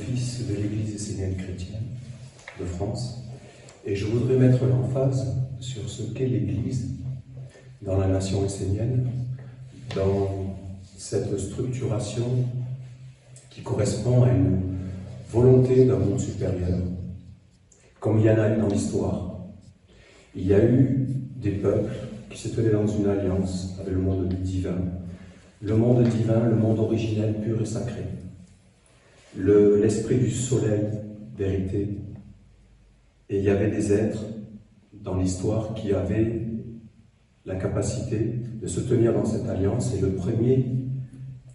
fils de l'Église essénienne chrétienne de France, et je voudrais mettre l'emphase sur ce qu'est l'Église dans la nation essénienne, dans cette structuration qui correspond à une volonté d'un monde supérieur, comme il y en a eu dans l'histoire. Il y a eu des peuples qui se tenaient dans une alliance avec le monde divin, le monde originel, pur et sacré, l'esprit du soleil, vérité. Et il y avait des êtres dans l'histoire qui avaient la capacité de se tenir dans cette alliance, et le premier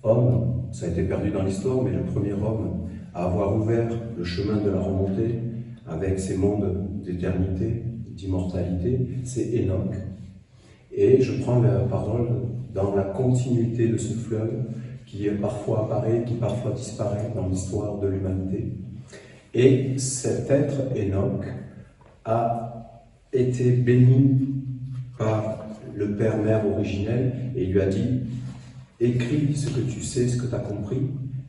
homme, ça a été perdu dans l'histoire, mais le premier homme à avoir ouvert le chemin de la remontée avec ces mondes d'éternité, d'immortalité, c'est Enoch. Et je prends la parole dans la continuité de ce fleuve qui parfois apparaît, qui parfois disparaît dans l'histoire de l'humanité. Et cet être, Enoch, a été béni par le Père-Mère originel et il lui a dit « Écris ce que tu sais, ce que tu as compris,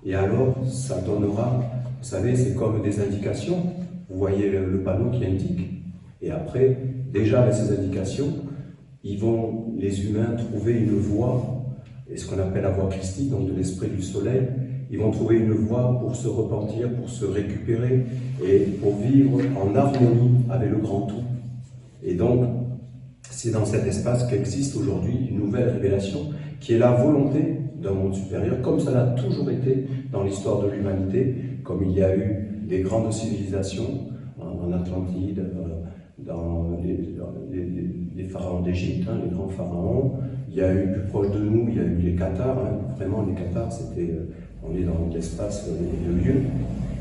et alors ça donnera, vous savez, c'est comme des indications, vous voyez le panneau qui indique, et après, déjà avec ces indications, ils vont, les humains, trouver une voie, et ce qu'on appelle la voie christique, donc de l'esprit du soleil, ils vont trouver une voie pour se repentir, pour se récupérer, et pour vivre en harmonie avec le grand tout. Et donc, c'est dans cet espace qu'existe aujourd'hui une nouvelle révélation, qui est la volonté d'un monde supérieur, comme ça l'a toujours été dans l'histoire de l'humanité, comme il y a eu des grandes civilisations en Atlantide, dans les pharaons d'Égypte, hein, les grands pharaons. Il y a eu plus proche de nous, il y a eu les Cathares, hein, vraiment les Cathares, c'était, on est dans l'espace et le lieu.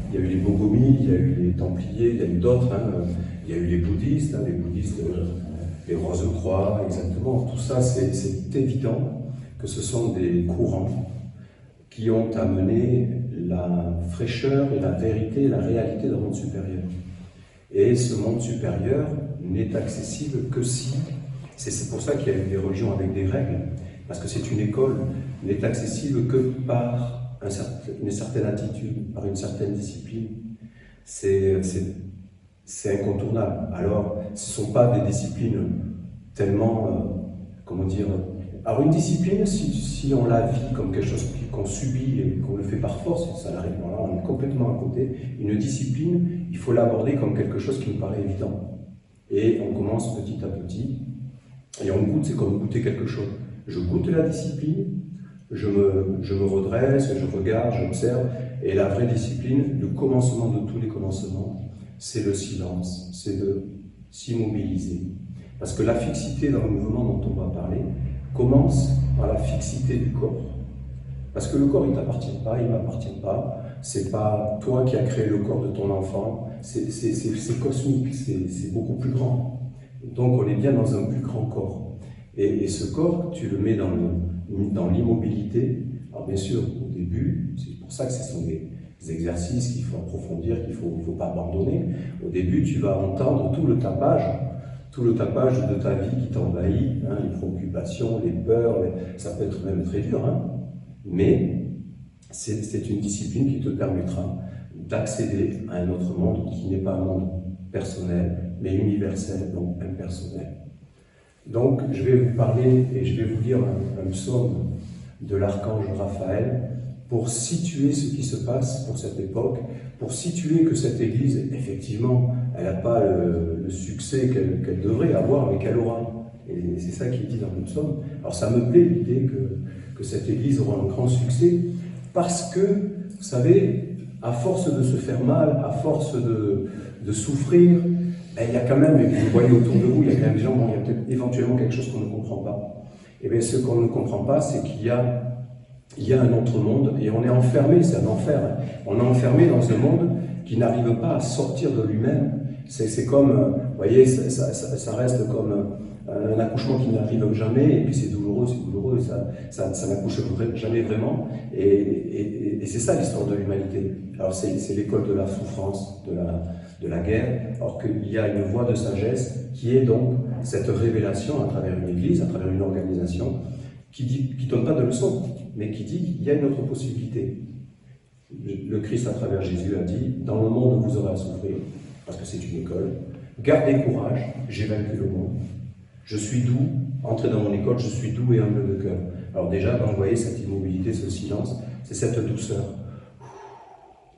Il y a eu les Bogomies, il y a eu les Templiers, il y a eu d'autres, hein, il y a eu les bouddhistes, hein, les Rose-Croix, exactement. Tout ça, c'est évident que ce sont des courants qui ont amené la fraîcheur et la vérité, la réalité d'un monde supérieur. Et ce monde supérieur n'est accessible que si, c'est pour ça qu'il y a eu des religions avec des règles, parce que c'est une école, n'est accessible que par une certaine attitude, par une certaine discipline. C'est incontournable. Alors, ce ne sont pas des disciplines tellement, comment dire, alors une discipline, si on la vit comme quelque chose qu'on subit et qu'on le fait par force, ça arrive, là, on est complètement à côté. Une discipline, il faut l'aborder comme quelque chose qui nous paraît évident. Et on commence petit à petit, et on goûte, c'est comme goûter quelque chose. Je goûte la discipline, je me redresse, je regarde, j'observe, et la vraie discipline, le commencement de tous les commencements, c'est le silence, c'est de s'immobiliser. Parce que la fixité dans le mouvement dont on va parler commence par la fixité du corps. Parce que le corps, il ne t'appartient pas, il ne m'appartient pas. C'est pas toi qui as créé le corps de ton enfant. C'est cosmique, c'est beaucoup plus grand. Donc on est bien dans un plus grand corps. Et ce corps, tu le mets dans l'immobilité. Alors bien sûr, au début, c'est pour ça que ce sont des exercices qu'il faut approfondir, qu'il ne faut pas abandonner. Au début, tu vas entendre tout le tapage de ta vie qui t'envahit, hein, les préoccupations, les peurs, ça peut être même très dur, hein, mais c'est une discipline qui te permettra d'accéder à un autre monde qui n'est pas un monde personnel, mais universel, donc impersonnel. Donc, je vais vous parler et je vais vous lire un psaume de l'archange Raphaël pour situer ce qui se passe pour cette époque, pour situer que cette Église, effectivement, elle n'a pas le succès qu'elle devrait avoir, mais qu'elle aura. Et c'est ça qui est dit dans le psaume. Alors ça me plaît l'idée que cette Église aura un grand succès, parce que, vous savez, à force de se faire mal, à force de souffrir, il y a quand même, et vous voyez autour de vous, il y a quand même des gens, bon, il y a peut-être éventuellement quelque chose qu'on ne comprend pas. Et bien ce qu'on ne comprend pas, c'est qu'il y a un autre monde, et on est enfermé, c'est un enfer, hein. On est enfermé dans un monde qui n'arrive pas à sortir de lui-même. C'est comme, vous voyez, ça reste comme un accouchement qui n'arrive jamais, et puis c'est douloureux, ça n'accouche jamais vraiment, et c'est ça l'histoire de l'humanité. Alors c'est l'école de la souffrance, de la guerre, alors qu'il y a une voie de sagesse qui est donc cette révélation à travers une église, à travers une organisation, qui donne pas de leçons, mais qui dit qu'il y a une autre possibilité. Le Christ, à travers Jésus, a dit, dans le monde vous aurez à souffrir, parce que c'est une école. Gardez courage, j'ai vaincu le monde. Je suis doux, entrez dans mon école, je suis doux et humble de cœur. Alors déjà, quand vous voyez cette immobilité, ce silence, c'est cette douceur.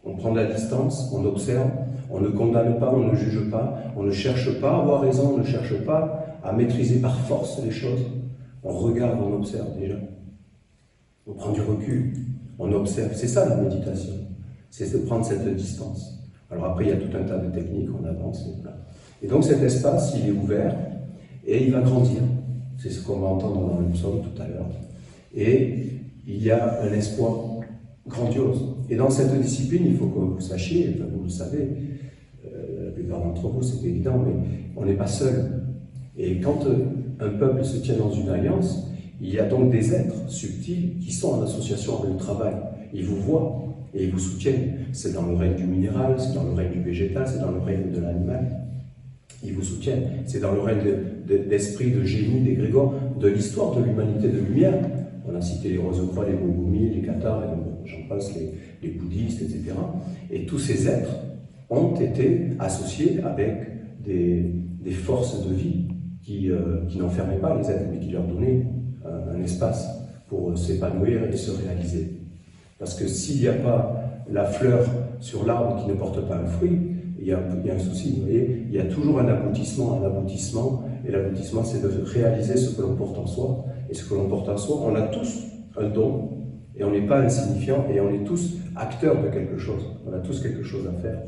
On prend de la distance, on observe, on ne condamne pas, on ne juge pas, on ne cherche pas à avoir raison, on ne cherche pas à maîtriser par force les choses. On regarde, on observe déjà. On prend du recul, on observe. C'est ça la méditation, c'est de prendre cette distance. Alors après, il y a tout un tas de techniques, on avance. Et, voilà. Et donc cet espace, il est ouvert et il va grandir. C'est ce qu'on va entendre dans le psaume tout à l'heure. Et il y a un espoir grandiose. Et dans cette discipline, il faut que vous sachiez, enfin, vous le savez, la plupart d'entre vous, c'est évident, mais on n'est pas seul. Et quand un peuple se tient dans une alliance, il y a donc des êtres subtils qui sont en association avec le travail. Ils vous voient et ils vous soutiennent. C'est dans le règne du minéral, c'est dans le règne du végétal, c'est dans le règne de l'animal. Ils vous soutiennent. C'est dans le règne d'esprit, de génie, d'égrégore, de l'histoire de l'humanité de lumière. On a cité les Rose-Croix, les Mogumi, les Cathares, j'en passe, les bouddhistes, etc. Et tous ces êtres ont été associés avec des forces de vie qui n'enfermaient pas les êtres, mais qui leur donnaient un espace pour s'épanouir et se réaliser. Parce que s'il n'y a pas la fleur sur l'arbre qui ne porte pas un fruit, il y a un souci, vous voyez, il y a toujours un aboutissement, et l'aboutissement c'est de réaliser ce que l'on porte en soi, et ce que l'on porte en soi, on a tous un don, et on n'est pas insignifiant, et on est tous acteurs de quelque chose, on a tous quelque chose à faire.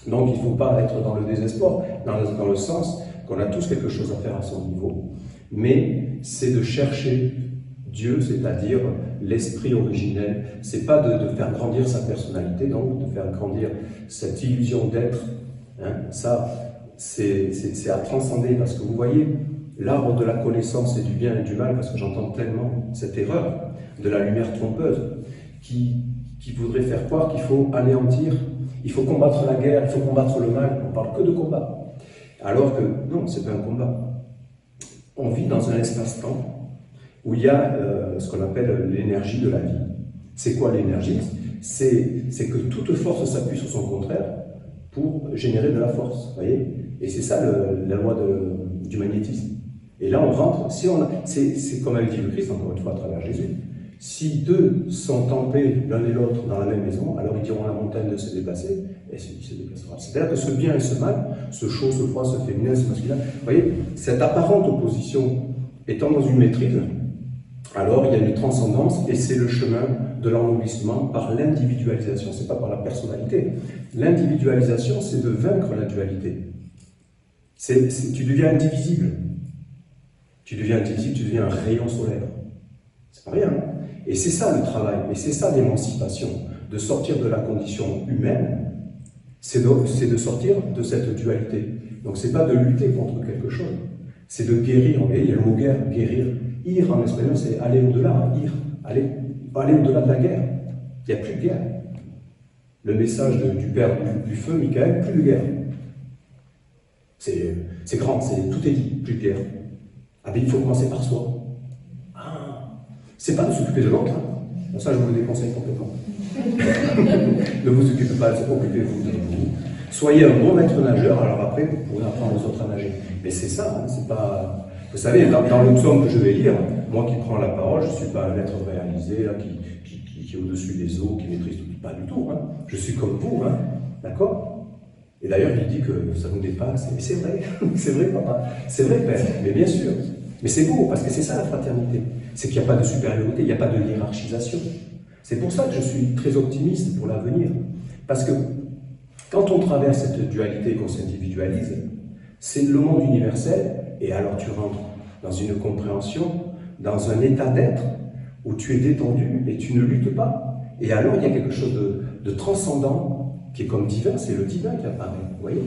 Donc il ne faut pas être dans le désespoir, dans le sens qu'on a tous quelque chose à faire à son niveau, mais c'est de chercher Dieu, c'est-à-dire l'esprit originel. C'est pas de faire grandir sa personnalité, donc de faire grandir cette illusion d'être. Hein, ça, c'est à transcender, parce que vous voyez, l'arbre de la connaissance et du bien et du mal, parce que j'entends tellement cette erreur de la lumière trompeuse, qui voudrait faire croire qu'il faut anéantir, il faut combattre la guerre, il faut combattre le mal, on parle que de combat. Alors que non, c'est pas un combat. On vit dans un espace-temps où il y a ce qu'on appelle l'énergie de la vie. C'est quoi l'énergie? C'est que toute force s'appuie sur son contraire pour générer de la force, voyez. Et c'est ça la loi du magnétisme. Et là, on rentre, c'est comme avait dit le Christ, encore une fois, à travers Jésus. Si deux sont campés l'un et l'autre dans la même maison, alors ils diront à la montagne de se déplacer, et celui se déplacera. C'est-à-dire que ce bien et ce mal, ce chaud, ce froid, ce féminin, ce masculin, vous voyez, cette apparente opposition étant dans une maîtrise, alors il y a une transcendance, et c'est le chemin de l'ennoblissement par l'individualisation, c'est pas par la personnalité. L'individualisation, c'est de vaincre la dualité. Tu deviens indivisible. Tu deviens indivisible, tu deviens un rayon solaire. C'est pas rien. Et c'est ça le travail, et c'est ça l'émancipation, de sortir de la condition humaine, c'est de sortir de cette dualité. Donc c'est pas de lutter contre quelque chose, c'est de guérir. Il y a le mot guerre, guérir. Ir en espagnol, c'est aller au-delà, ir, aller au-delà de la guerre. Il n'y a plus de guerre. Le message du Père du Feu, Michael, plus de guerre. C'est grand, tout est dit, plus de guerre. Ah ben il faut commencer par soi. C'est pas de s'occuper de l'autre, hein. Ça je vous le déconseille complètement. Ne vous occupez pas, occupez-vous de vous. Soyez un bon maître nageur, alors après vous pourrez apprendre aux autres à nager. Mais c'est ça, hein, c'est pas... Vous savez, dans le psaume que je vais lire, moi qui prends la parole, je ne suis pas un être réalisé, là, qui est au-dessus des eaux, qui maîtrise tout, pas du tout. Hein. Je suis comme vous, hein, d'accord? Et d'ailleurs, il dit que ça nous dépasse. Et c'est vrai, c'est vrai, papa, c'est vrai, père, mais bien sûr. Mais c'est beau, parce que c'est ça la fraternité. C'est qu'il n'y a pas de supériorité, il n'y a pas de hiérarchisation. C'est pour ça que je suis très optimiste pour l'avenir. Parce que quand on traverse cette dualité, qu'on s'individualise, c'est le monde universel, et alors tu rentres dans une compréhension, dans un état d'être, où tu es détendu et tu ne luttes pas. Et alors il y a quelque chose de transcendant, qui est comme divin, c'est le divin qui apparaît, vous voyez?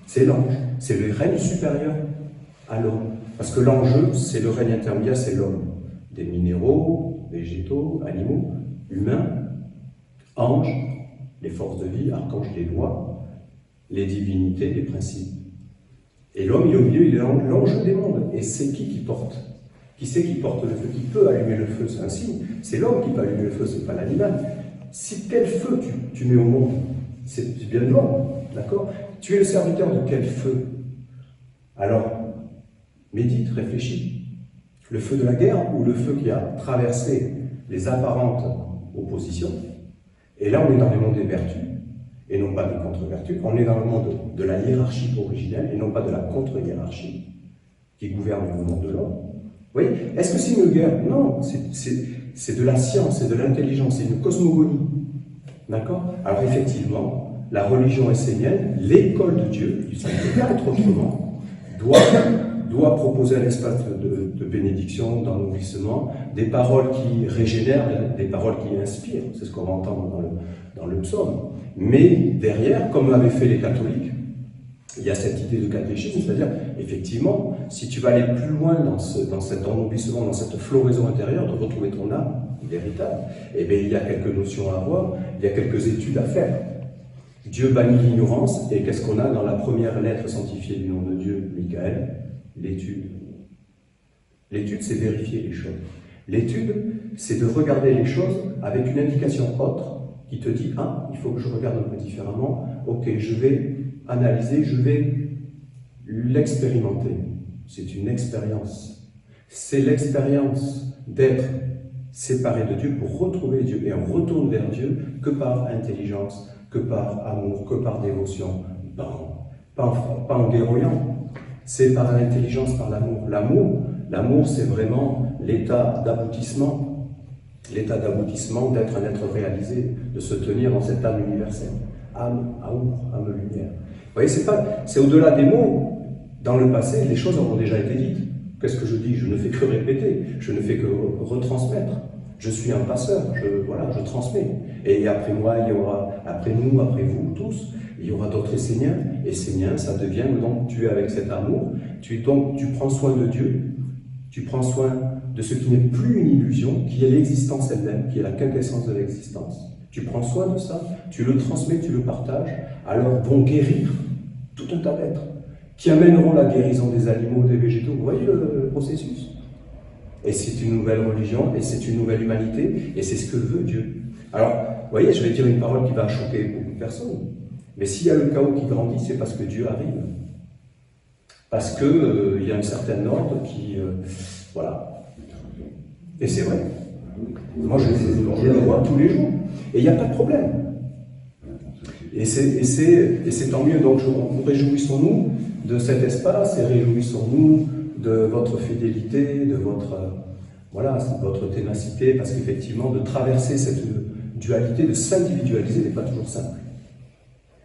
C'est l'ange, c'est le règne supérieur à l'homme. Parce que l'enjeu, c'est le règne intermédiaire, c'est l'homme. Des minéraux, végétaux, animaux, humains, anges, les forces de vie, archanges, les lois, les divinités, les principes. Et l'homme, il est au milieu, il est l'enjeu des mondes. Et c'est qui porte? Qui c'est qui porte le feu? Qui peut allumer le feu? C'est un signe. C'est l'homme qui peut allumer le feu, c'est pas l'animal. Si quel feu tu mets au monde, c'est bien loin, d'accord? Tu es le serviteur de quel feu? Alors, médite, réfléchis. Le feu de la guerre ou le feu qui a traversé les apparentes oppositions? Et là, on est dans le monde des vertus, et non pas des contre-vertus. On est dans le monde de la hiérarchie originelle, et non pas de la contre-hiérarchie qui gouverne le monde de l'homme. Vous voyez? Est-ce que c'est une guerre? Non, c'est de la science, c'est de l'intelligence, c'est une cosmogonie. D'accord? Alors effectivement, la religion essénienne, l'école de Dieu, ça ne peut pas être autrement, doit proposer un espace de bénédiction, d'ennoblissement, des paroles qui régénèrent, des paroles qui inspirent. C'est ce qu'on va entendre dans le psaume. Mais derrière, comme l'avaient fait les catholiques, il y a cette idée de catéchisme, c'est-à-dire, effectivement, si tu vas aller plus loin dans cet ennoblissement, dans cette floraison intérieure, de retrouver ton âme véritable, eh bien, il y a quelques notions à avoir, il y a quelques études à faire. Dieu bannit l'ignorance, et qu'est-ce qu'on a dans la première lettre sanctifiée du nom de Dieu, Michael? L'étude. L'étude, c'est vérifier les choses. L'étude, c'est de regarder les choses avec une indication autre qui te dit « Ah, il faut que je regarde un peu différemment. Ok, je vais analyser, je vais l'expérimenter. » C'est une expérience. C'est l'expérience d'être séparé de Dieu pour retrouver Dieu. Et on retourne vers Dieu que par intelligence, que par amour, que par dévotion. Pas en guerroyant. C'est par l'intelligence, par l'amour. L'amour, c'est vraiment l'état d'aboutissement. L'état d'aboutissement d'être un être réalisé, de se tenir dans cette âme universelle. Âme, amour, âme, lumière. Vous voyez, c'est au-delà des mots. Dans le passé, les choses ont déjà été dites. Qu'est-ce que je dis? Je ne fais que répéter, je ne fais que retransmettre. Je suis un passeur, je transmets. Et après moi, il y aura, après nous, après vous tous, il y aura d'autres Esséniens. Esséniens, ça devient, donc tu es avec cet amour, tu prends soin de Dieu, tu prends soin de ce qui n'est plus une illusion, qui est l'existence elle-même, qui est la quintessence de l'existence. Tu prends soin de ça, tu le transmets, tu le partages, alors vont guérir tout un tas d'êtres, qui amèneront la guérison des animaux, des végétaux. Vous voyez le processus? Et c'est une nouvelle religion, et c'est une nouvelle humanité, et c'est ce que veut Dieu. Alors, vous voyez, je vais dire une parole qui va choquer beaucoup de personnes, mais s'il y a le chaos qui grandit, c'est parce que Dieu arrive. Parce qu'il y a un certain ordre qui... voilà. Et c'est vrai. Moi, je le vois tous les jours. Et il n'y a pas de problème. Et c'est tant mieux. Donc, réjouissons-nous de cet espace et réjouissons-nous de votre fidélité, de votre ténacité, parce qu'effectivement, de traverser cette dualité, de s'individualiser n'est pas toujours simple.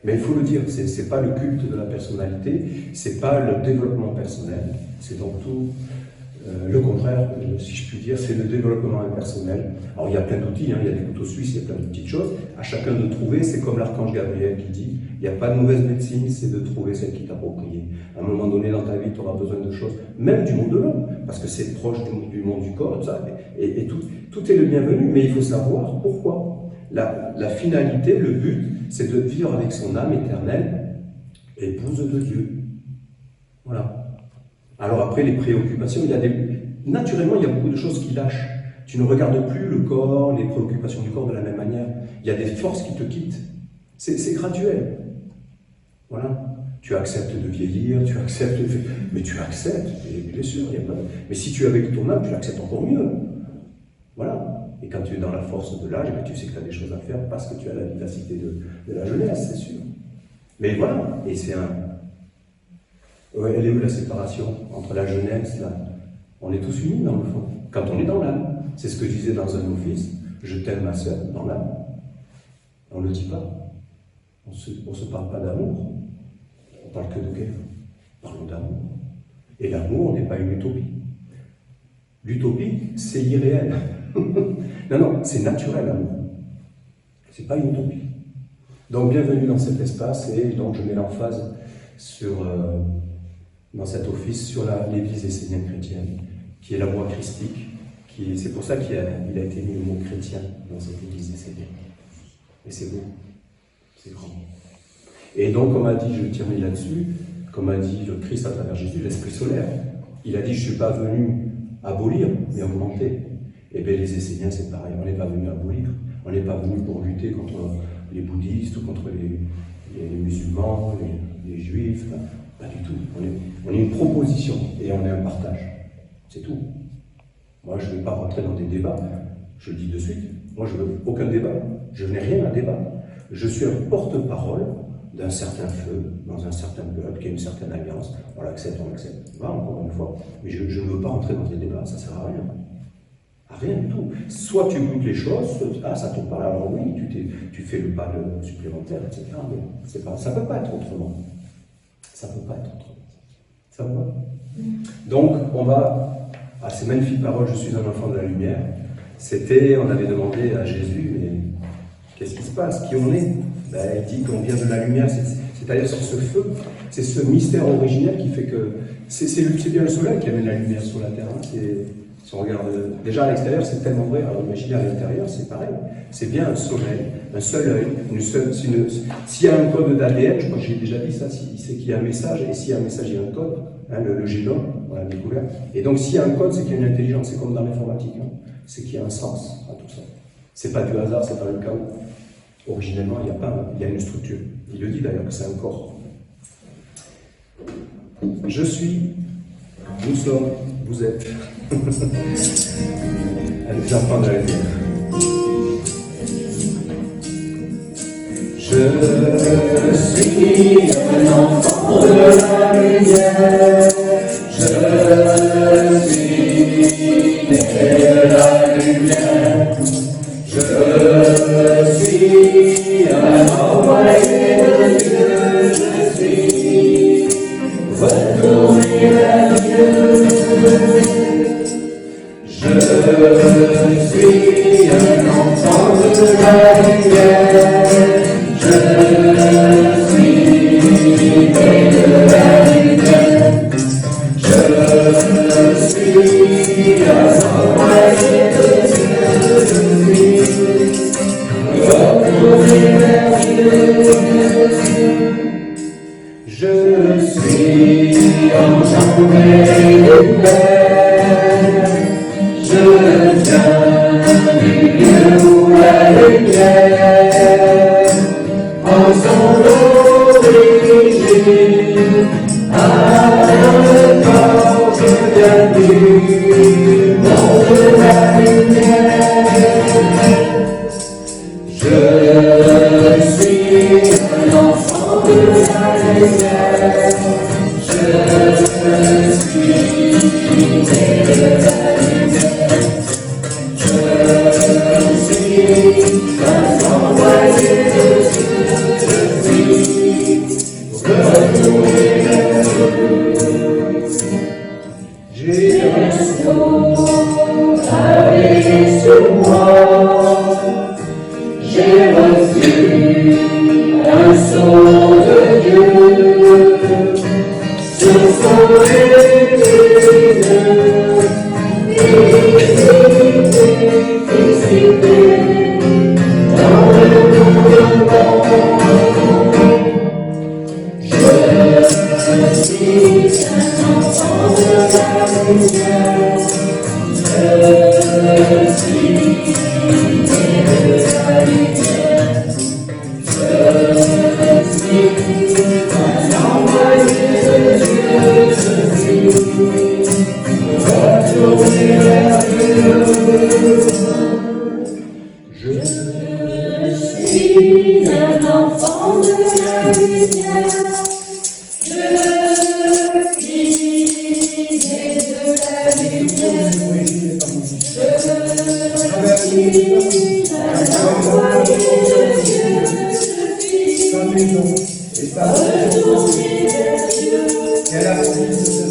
Mais il faut le dire, c'est pas le culte de la personnalité, c'est pas le développement personnel, c'est donc tout le contraire, si je puis dire, c'est le développement impersonnel. Alors il y a plein d'outils, il y a des couteaux suisses, il y a plein de petites choses, à chacun de trouver, c'est comme l'archange Gabriel qui dit, il n'y a pas de mauvaise médecine, c'est de trouver celle qui t'approprie. À un moment donné dans ta vie, tu auras besoin de choses, même du monde de l'homme, parce que c'est proche du monde du corps, ça, et tout est le bienvenu, mais il faut savoir pourquoi. La finalité, le but, c'est de vivre avec son âme éternelle, épouse de Dieu. Voilà. Alors après, les préoccupations, naturellement, il y a beaucoup de choses qui lâchent. Tu ne regardes plus le corps, les préoccupations du corps de la même manière. Il y a des forces qui te quittent. C'est graduel. Voilà. Tu acceptes de vieillir, mais tu acceptes, et bien sûr, il y a pas de... Mais si tu es avec ton âme, tu l'acceptes encore mieux. Voilà. Et quand tu es dans la force de l'âge, tu sais que tu as des choses à faire parce que tu as la vivacité de la jeunesse, c'est sûr. Mais voilà, et c'est un... Elle est où la séparation entre la jeunesse, là? On est tous unis dans le fond, quand on est dans l'âme. C'est ce que je disais dans un office, je t'aime ma sœur, dans l'âme. On ne le dit pas. On se parle pas d'amour. On parle que de guerre. Parlons d'amour. Et l'amour n'est pas une utopie. L'utopie, c'est irréel. Non, c'est naturel, l'amour. C'est pas une utopie. Donc, bienvenue dans cet espace, et donc je mets l'emphase dans cet office sur l'Église essénienne chrétienne, qui est la voie christique, c'est pour ça qu'il a été mis le mot chrétien dans cette Église essénienne. Et c'est beau, c'est grand. Et donc, comme a dit, je termine là-dessus, comme a dit le Christ à travers Jésus, l'Esprit solaire, il a dit, je ne suis pas venu abolir, mais augmenter. Et bien les Esséniens, c'est pareil, on n'est pas venu abolir, On n'est pas venu pour lutter contre les bouddhistes ou contre les musulmans, les juifs, pas du tout. On est une proposition et on est un partage. C'est tout. Moi, je ne vais pas rentrer dans des débats, je le dis de suite. Moi, je ne veux aucun débat. Je n'ai rien à débattre. Je suis un porte-parole d'un certain feu, dans un certain peuple, qui a une certaine alliance. On l'accepte, on l'accepte. Voilà, encore une fois. Mais je ne veux pas rentrer dans des débats, ça ne sert à rien. À rien du tout. Soit tu goûtes les choses, ça te parle, alors oui, tu fais le pas supplémentaire, etc. Mais ça ne peut pas être autrement. Ça ne peut pas être autrement. Ça va? Donc, on va à ces magnifiques paroles, je suis un enfant de la lumière. On avait demandé à Jésus, mais qu'est-ce qui se passe? Qui on est? Ben, il dit qu'on vient de la lumière, c'est-à-dire sur ce feu, c'est ce mystère originel qui fait que c'est bien le soleil qui amène la lumière sur la terre. Hein. Si on regarde déjà à l'extérieur, c'est tellement vrai. Alors imaginez à l'intérieur, c'est pareil. C'est bien un soleil, un seul œil. S'il y a un code d'ADN, je crois que j'ai déjà dit ça, c'est qu'il y a un message, et s'il y a un message, il y a un code. Hein, le génome, on l'a découvert. Et donc s'il y a un code, c'est qu'il y a une intelligence. C'est comme dans l'informatique. Hein. C'est qu'il y a un sens à tout ça. C'est pas du hasard, c'est pas le chaos. Originellement, il y a une structure. Il le dit d'ailleurs que c'est un corps. Je suis, nous sommes, vous êtes. Les enfants de la lumière. Je suis un enfant de la lumière. Je suis né de la lumière. Je suis un envoyé de Dieu. Je suis retourné vers Dieu. Je suis un enfant de la lumière. Je suis né de la lumière. Je suis un envoyé de Dieu. Retourné vers Dieu. Je suis engendré de Père. Je viens du lieu où la lumière, en son origine, dans le corps je viens du monde de la lumière. Je suis un enfant de la lumière. Je suis né de la lumière. Je suis un envoyé de Dieu. Je suis retourné vers Dieu. J'ai un sceau gravé sur moi. J'ai reçu un sceau de Dieu. Ce sceau est dans le monde. Je suis un enfant de la lumière. Je suis né de la lumière. Je suis un envoyé de Dieu. Je suis retourné vers Dieu. Je suis un enfant de la lumière. Je suis né de la lumière.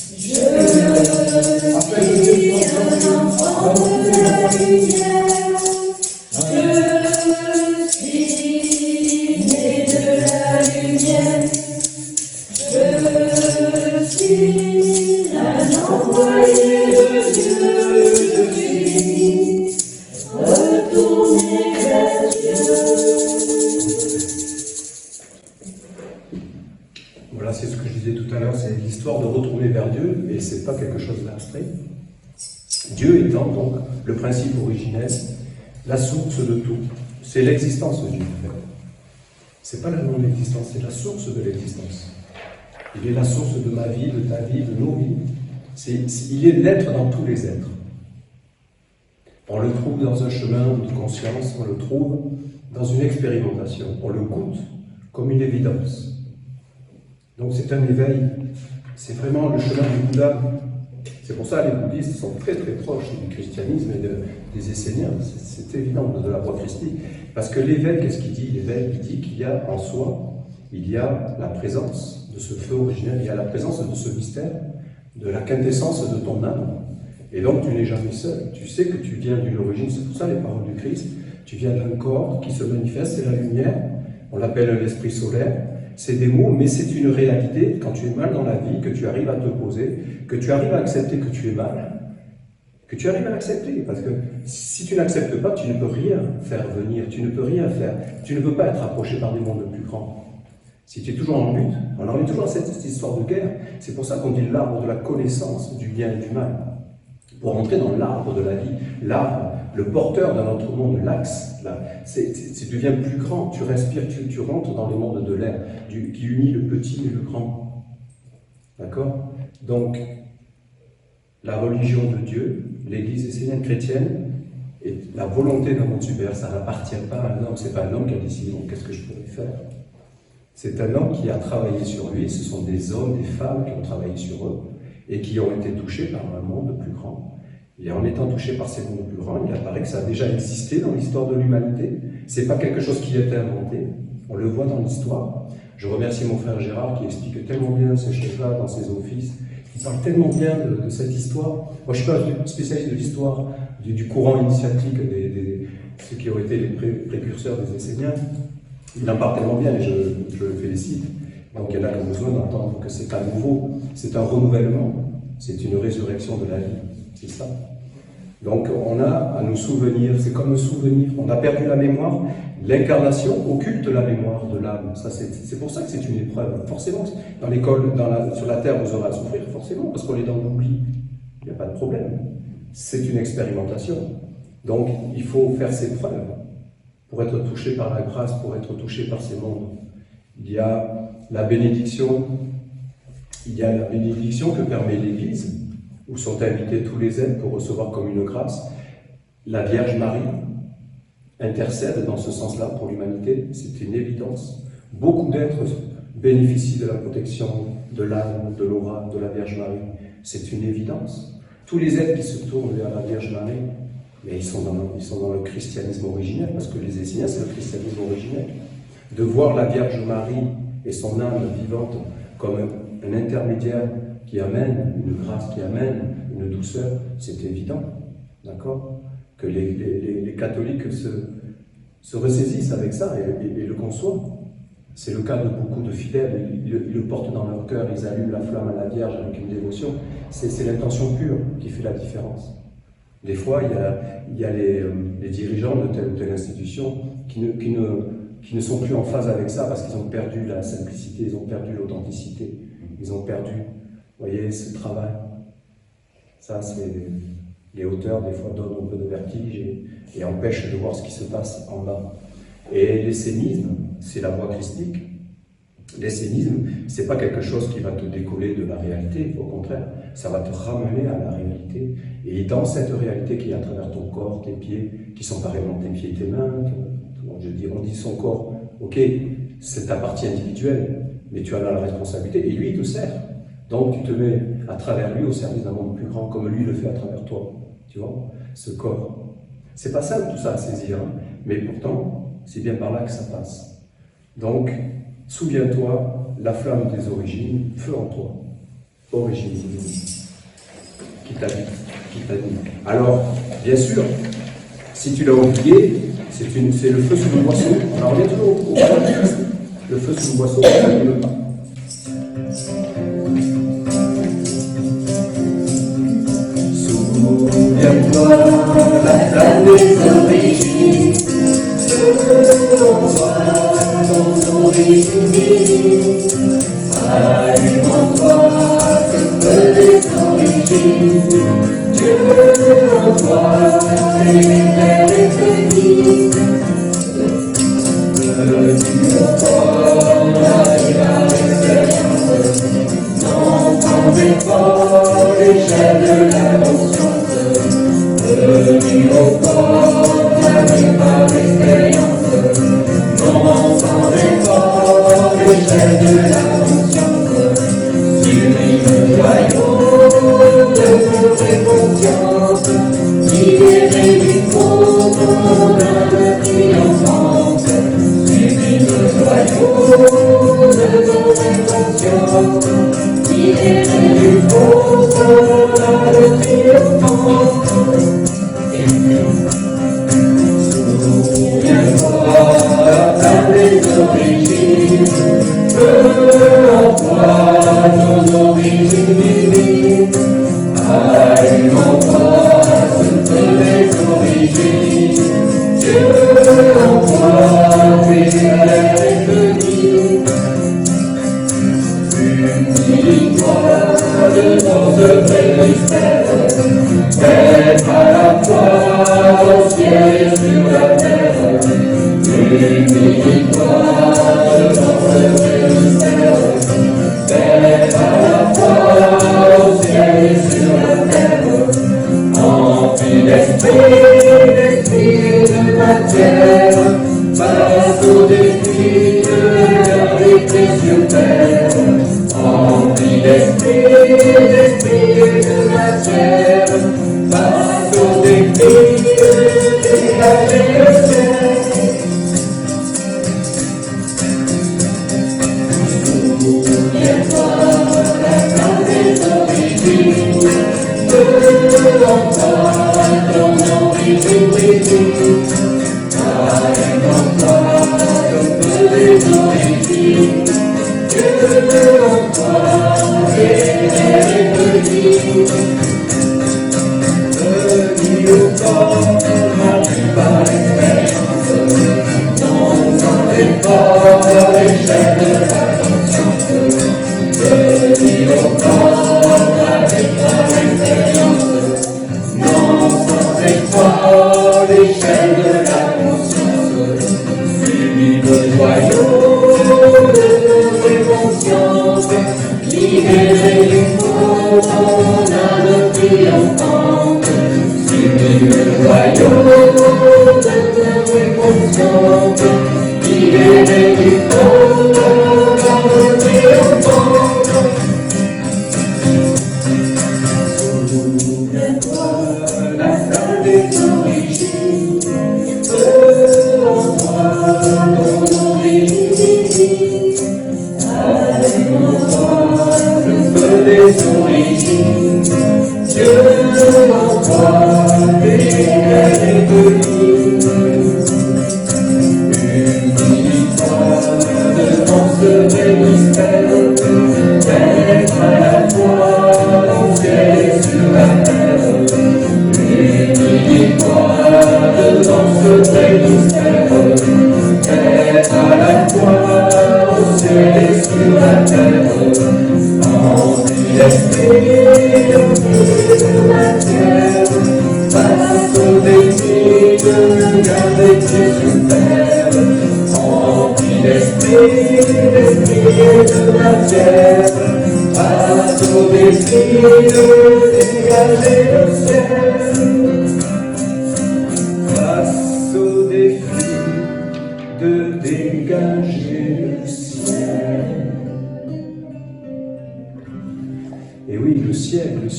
Je suis un envoyé de Dieu. Je suis retourné vers Dieu. Je suis un enfant de la lumière. Je suis né de la lumière. Je suis un envoyé de Dieu. Je suis retourné vers Dieu. Voilà, c'est ce que je disais tout à l'heure, c'est l'histoire de retourner vers Dieu, et c'est pas quelque chose d'abstrait. Dieu étant donc le principe originel, la source de tout. C'est l'existence de Dieu. C'est pas la non-existence, c'est la source de l'existence. Il est la source de ma vie, de ta vie, de nos vies. Il est l'être dans tous les êtres. On le trouve dans un chemin de conscience, on le trouve dans une expérimentation, on le goûte comme une évidence. Donc c'est un éveil, c'est vraiment le chemin du Bouddha. C'est pour ça que les bouddhistes sont très très proches du christianisme et des Esséniens, c'est évident, de la voie christique. Parce que l'éveil, qu'est-ce qu'il dit? L'éveil, il dit qu'il y a en soi, il y a la présence de ce feu originel, il y a la présence de ce mystère, de la quintessence de ton âme. Et donc tu n'es jamais seul, tu sais que tu viens d'une origine, c'est pour ça les paroles du Christ, tu viens d'un corps qui se manifeste, c'est la lumière, on l'appelle l'esprit solaire, c'est des mots, mais c'est une réalité, quand tu es mal dans la vie, que tu arrives à te poser, que tu arrives à accepter que tu es mal, que tu arrives à l'accepter, parce que si tu n'acceptes pas, tu ne peux rien faire venir, tu ne peux rien faire, tu ne peux pas être approché par des mondes plus grands. Si tu es toujours en lutte, on en revient toujours à cette histoire de guerre, c'est pour ça qu'on dit l'arbre de la connaissance du bien et du mal. Pour entrer dans l'arbre de la vie, l'arbre, le porteur d'un autre monde, l'axe, tu deviens plus grand, tu respires, tu rentres dans le monde de l'air, qui unit le petit et le grand. D'accord? Donc, la religion de Dieu, l'Église essénienne chrétienne, et la volonté d'un monde supérieur, ça n'appartient pas à un homme, c'est pas un homme qui a décidé, donc qu'est-ce que je pourrais faire? C'est un homme qui a travaillé sur lui, ce sont des hommes, des femmes qui ont travaillé sur eux, et qui ont été touchés par un monde plus grand. Et en étant touchés par ces mondes plus grands, il apparaît que ça a déjà existé dans l'histoire de l'humanité. C'est pas quelque chose qui a été inventé. On le voit dans l'histoire. Je remercie mon frère Gérard qui explique tellement bien ces choses-là dans ses offices. Il parle tellement bien de cette histoire. Moi, je suis pas spécialiste de l'histoire du courant initiatique ceux qui ont été les précurseurs des Esséniens. Il en parle tellement bien et je le félicite. Donc il y en a qui ont besoin d'entendre que c'est pas nouveau, c'est un renouvellement, c'est une résurrection de la vie, c'est ça. Donc on a à nous souvenir, c'est comme un souvenir, on a perdu la mémoire, l'incarnation occulte la mémoire de l'âme, c'est pour ça que c'est une épreuve, forcément, dans l'école, sur la terre vous aurez à souffrir, forcément, parce qu'on est dans l'oubli, il n'y a pas de problème, c'est une expérimentation, donc il faut faire ses preuves, pour être touché par la grâce, pour être touché par ces mondes. Il y a la bénédiction que permet l'Église, où sont invités tous les êtres pour recevoir comme une grâce. La Vierge Marie intercède dans ce sens-là pour l'humanité, c'est une évidence. Beaucoup d'êtres bénéficient de la protection de l'âme, de l'aura, de la Vierge Marie, c'est une évidence. Tous les êtres qui se tournent vers la Vierge Marie, mais ils sont dans le christianisme originel, parce que les Esséniens, c'est le christianisme originel. De voir la Vierge Marie et son âme vivante comme un intermédiaire qui amène une grâce, qui amène une douceur, c'est évident, d'accord? Que les catholiques se ressaisissent avec ça et le conçoivent. C'est le cas de beaucoup de fidèles, ils le portent dans leur cœur, ils allument la flamme à la Vierge avec une dévotion. C'est l'intention pure qui fait la différence. Des fois, il y a les dirigeants de telle ou telle institution qui ne sont plus en phase avec ça parce qu'ils ont perdu la simplicité, ils ont perdu l'authenticité, ils ont perdu, vous voyez, ce travail. Ça, c'est les hauteurs, des fois, donnent un peu de vertige et empêchent de voir ce qui se passe en bas. Et l'essénisme, c'est la voie christique. L'essénisme, c'est pas quelque chose qui va te décoller de la réalité, au contraire, ça va te ramener à la réalité. Et dans cette réalité qui est à travers ton corps, tes pieds, qui sont pas réellement tes pieds et tes mains, on dit son corps, ok, c'est ta partie individuelle, mais tu en as la responsabilité, et lui, il te sert. Donc tu te mets à travers lui au service d'un monde plus grand, comme lui le fait à travers toi, tu vois, ce corps. C'est pas simple tout ça à saisir, hein, mais pourtant, c'est bien par là que ça passe. Donc, souviens-toi, la flamme des origines, feu en toi, origine qui t'habite, qui t'anime. Alors, bien sûr, si tu l'as oublié, c'est le feu sous le boisseau. Alors, on est toujours au contexte, le feu sous le boisseau, souviens-toi, la flamme des origines, souviens-toi, ton origine, allume en toi, ce feu des origines, Dieu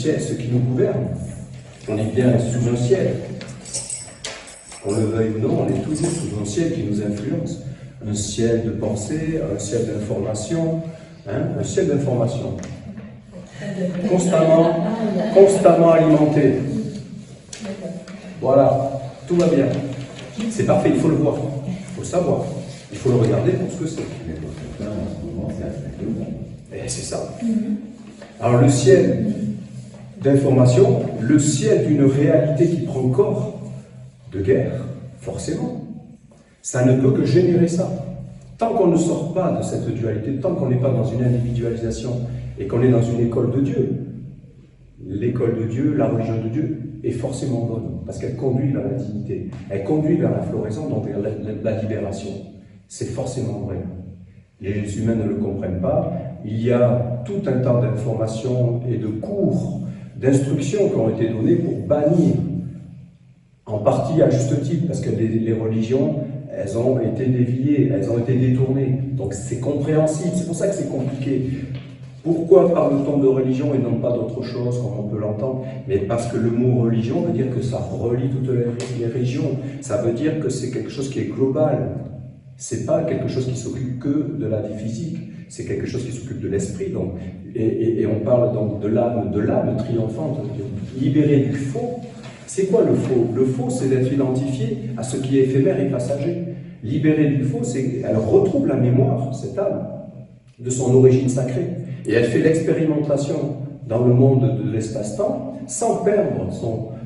Ce qui nous gouverne, on est bien sous un ciel. Qu'on le veuille ou non, on est toujours sous un ciel qui nous influence. Un ciel de pensée, un ciel d'information, un ciel d'information. Constamment alimenté. Voilà, tout va bien. C'est parfait, il faut le voir, il faut le savoir, il faut le regarder pour ce que c'est. Et c'est ça. Alors le ciel d'information, le ciel d'une réalité qui prend corps de guerre, forcément. Ça ne peut que générer ça. Tant qu'on ne sort pas de cette dualité, tant qu'on n'est pas dans une individualisation et qu'on est dans une école de Dieu, l'école de Dieu, la religion de Dieu est forcément bonne, parce qu'elle conduit vers la dignité, elle conduit vers la floraison, donc vers la libération. C'est forcément vrai. Les humains ne le comprennent pas. Il y a tout un tas d'informations et de cours, d'instructions qui ont été donnés pour bannir, en partie à juste titre, parce que les religions, elles ont été déviées, elles ont été détournées. Donc c'est compréhensible, c'est pour ça que c'est compliqué. Pourquoi parle-t-on de religion et non pas d'autre chose, comme on peut l'entendre? Mais parce que le mot religion veut dire que ça relie toutes les régions. Ça veut dire que c'est quelque chose qui est global. C'est pas quelque chose qui s'occupe que de la vie physique. C'est quelque chose qui s'occupe de l'esprit. Donc, et on parle donc de l'âme triomphante, libérée du faux. C'est quoi le faux? Le faux, c'est d'être identifié à ce qui est éphémère et passager. Libérée du faux, c'est qu'elle retrouve la mémoire, cette âme, de son origine sacrée. Et elle fait l'expérimentation dans le monde de l'espace-temps sans perdre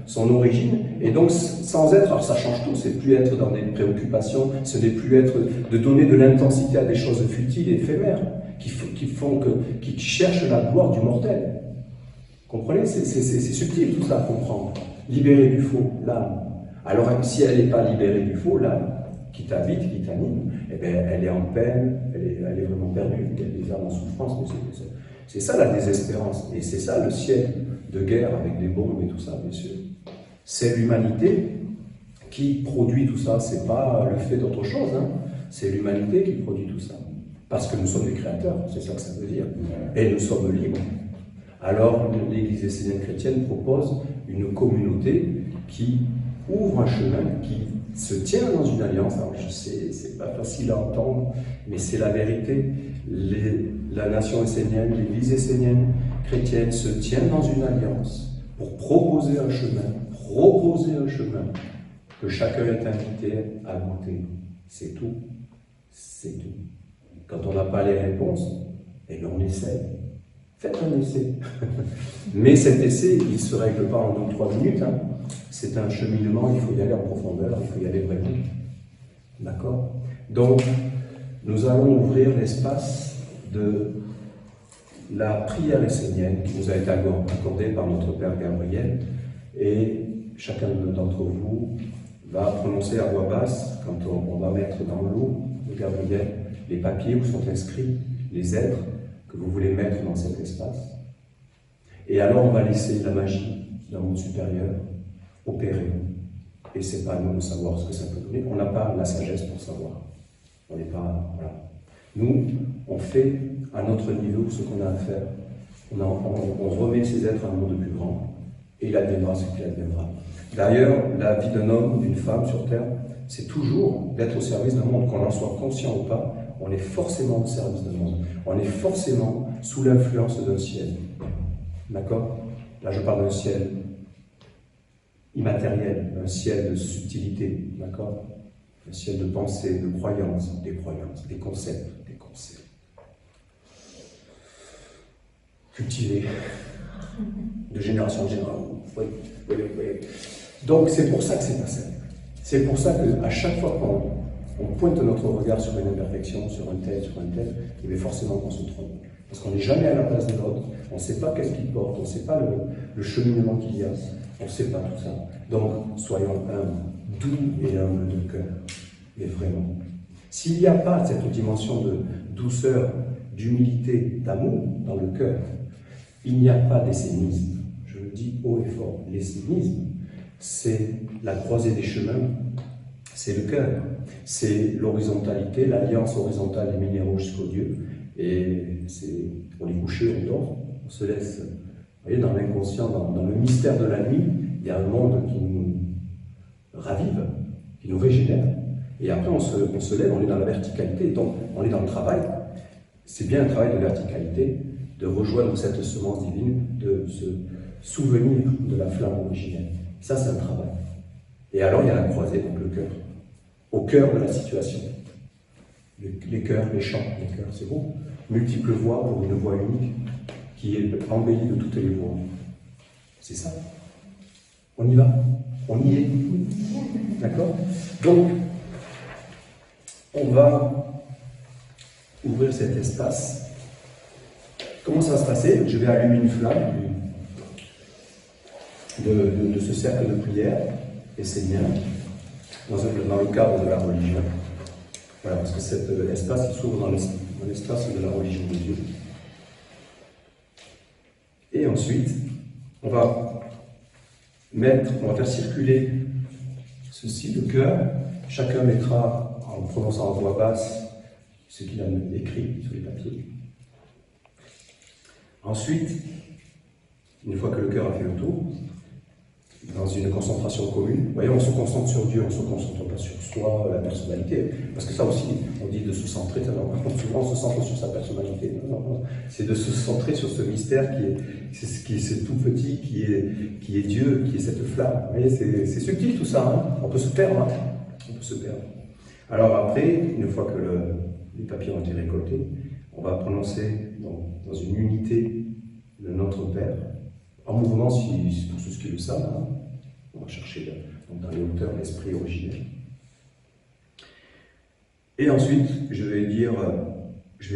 son origine et donc sans être, alors ça change tout, c'est plus être dans des préoccupations, ce n'est plus être de donner de l'intensité à des choses futiles et éphémères qui cherchent la gloire du mortel. Comprenez? C'est subtil tout ça à comprendre. Libérer du faux, l'âme. Alors si elle n'est pas libérée du faux, l'âme, qui t'habite, qui t'anime, eh bien, elle est en peine, elle est vraiment perdue. Il y a des âmes en souffrance, mais c'est ça la désespérance. Et c'est ça le siècle de guerre avec des bombes et tout ça, bien sûr. C'est l'humanité qui produit tout ça. C'est pas le fait d'autre chose, hein. C'est l'humanité qui produit tout ça. Parce que nous sommes des créateurs, c'est ça que ça veut dire. Et nous sommes libres. Alors, l'Église essénienne chrétienne propose une communauté qui ouvre un chemin, qui se tient dans une alliance. Alors je sais, c'est pas facile à entendre, mais c'est la vérité. La nation essénienne, l'Église essénienne chrétienne se tient dans une alliance pour proposer un chemin que chacun est invité à goûter. C'est tout. C'est tout. Quand on n'a pas les réponses, eh bien on essaie. Faites un essai. Mais cet essai, il ne se règle pas en 2 ou 3 minutes. Hein. C'est un cheminement, il faut y aller en profondeur, il faut y aller vraiment. D'accord? Donc, nous allons ouvrir l'espace de la prière essénienne qui nous a été accordée par notre Père Gabriel. Et chacun d'entre vous va prononcer à voix basse, quand on va mettre dans l'eau de Gabriel les papiers où sont inscrits les êtres que vous voulez mettre dans cet espace. Et alors on va laisser la magie d'un monde supérieur opérer. Et c'est pas à nous de savoir ce que ça peut donner. On n'a pas la sagesse pour savoir. On n'est pas... Voilà. Nous, on fait à notre niveau ce qu'on a à faire. On remet ces êtres à un monde plus grand. Et il adviendra ce qu'il adviendra. D'ailleurs, la vie d'un homme, d'une femme sur Terre, c'est toujours d'être au service d'un monde. Qu'on en soit conscient ou pas, on est forcément au service d'un monde. On est forcément sous l'influence d'un ciel. D'accord? Là, je parle d'un ciel immatériel, un ciel de subtilité. D'accord? Un ciel de pensée, de croyances, des concepts. Cultivés de génération en génération. Oui. Donc, c'est pour ça que c'est pas simple. C'est pour ça qu'à chaque fois qu'on pointe notre regard sur une imperfection, sur un tel, il est forcément qu'on se trompe. Parce qu'on n'est jamais à la place de l'autre, on ne sait pas qu'est-ce qu'il porte, on ne sait pas le cheminement qu'il y a, on ne sait pas tout ça. Donc, soyons humbles, doux et humbles de cœur, mais vraiment. S'il n'y a pas cette dimension de douceur, d'humilité, d'amour dans le cœur, il n'y a pas d'essénisme. Je le dis haut et fort, l'essénisme, c'est la croisée des chemins, c'est le cœur, c'est l'horizontalité, l'alliance horizontale des minéraux jusqu'au Dieu. Et on est couché, on dort, on se laisse, vous voyez, dans l'inconscient, dans le mystère de la nuit, il y a un monde qui nous ravive, qui nous régénère. Et après, on se lève, on est dans la verticalité, donc on est dans le travail. C'est bien un travail de verticalité, de rejoindre cette semence divine, de se souvenir de la flamme originelle. Ça, c'est un travail. Et alors, il y a la croisée, donc le cœur. Au cœur de la situation. Les chœurs, les chants, les chœurs, c'est beau. Multiples voix pour une voix unique qui est embellie de toutes les voix. C'est ça. On y va. On y est. D'accord? Donc, on va ouvrir cet espace. Comment ça va se passer? Je vais allumer une flamme. de ce cercle de prière essénien dans le cadre de la religion. Voilà, parce que cet espace il s'ouvre dans l'espace de la religion de Dieu. Et ensuite, on va faire circuler ceci, le cœur. Chacun mettra, en prononçant à voix basse, ce qu'il a écrit sur les papiers. Ensuite, une fois que le cœur a fait le tour, dans une concentration commune, vous voyez, on se concentre sur Dieu, on ne se concentre pas sur soi, la personnalité, parce que ça aussi, on dit de se centrer, souvent on se centre sur sa personnalité, non, c'est de se centrer sur ce mystère qui est tout petit, qui est Dieu, qui est cette flamme. Vous voyez, c'est subtil tout ça, hein, on peut se perdre, on peut se perdre. Alors après, une fois que les papiers ont été récoltés, on va prononcer dans une unité le Notre Père, en mouvement, pour ceux qui le savent, hein. On va chercher dans les hauteurs l'esprit originel. Et ensuite, je vais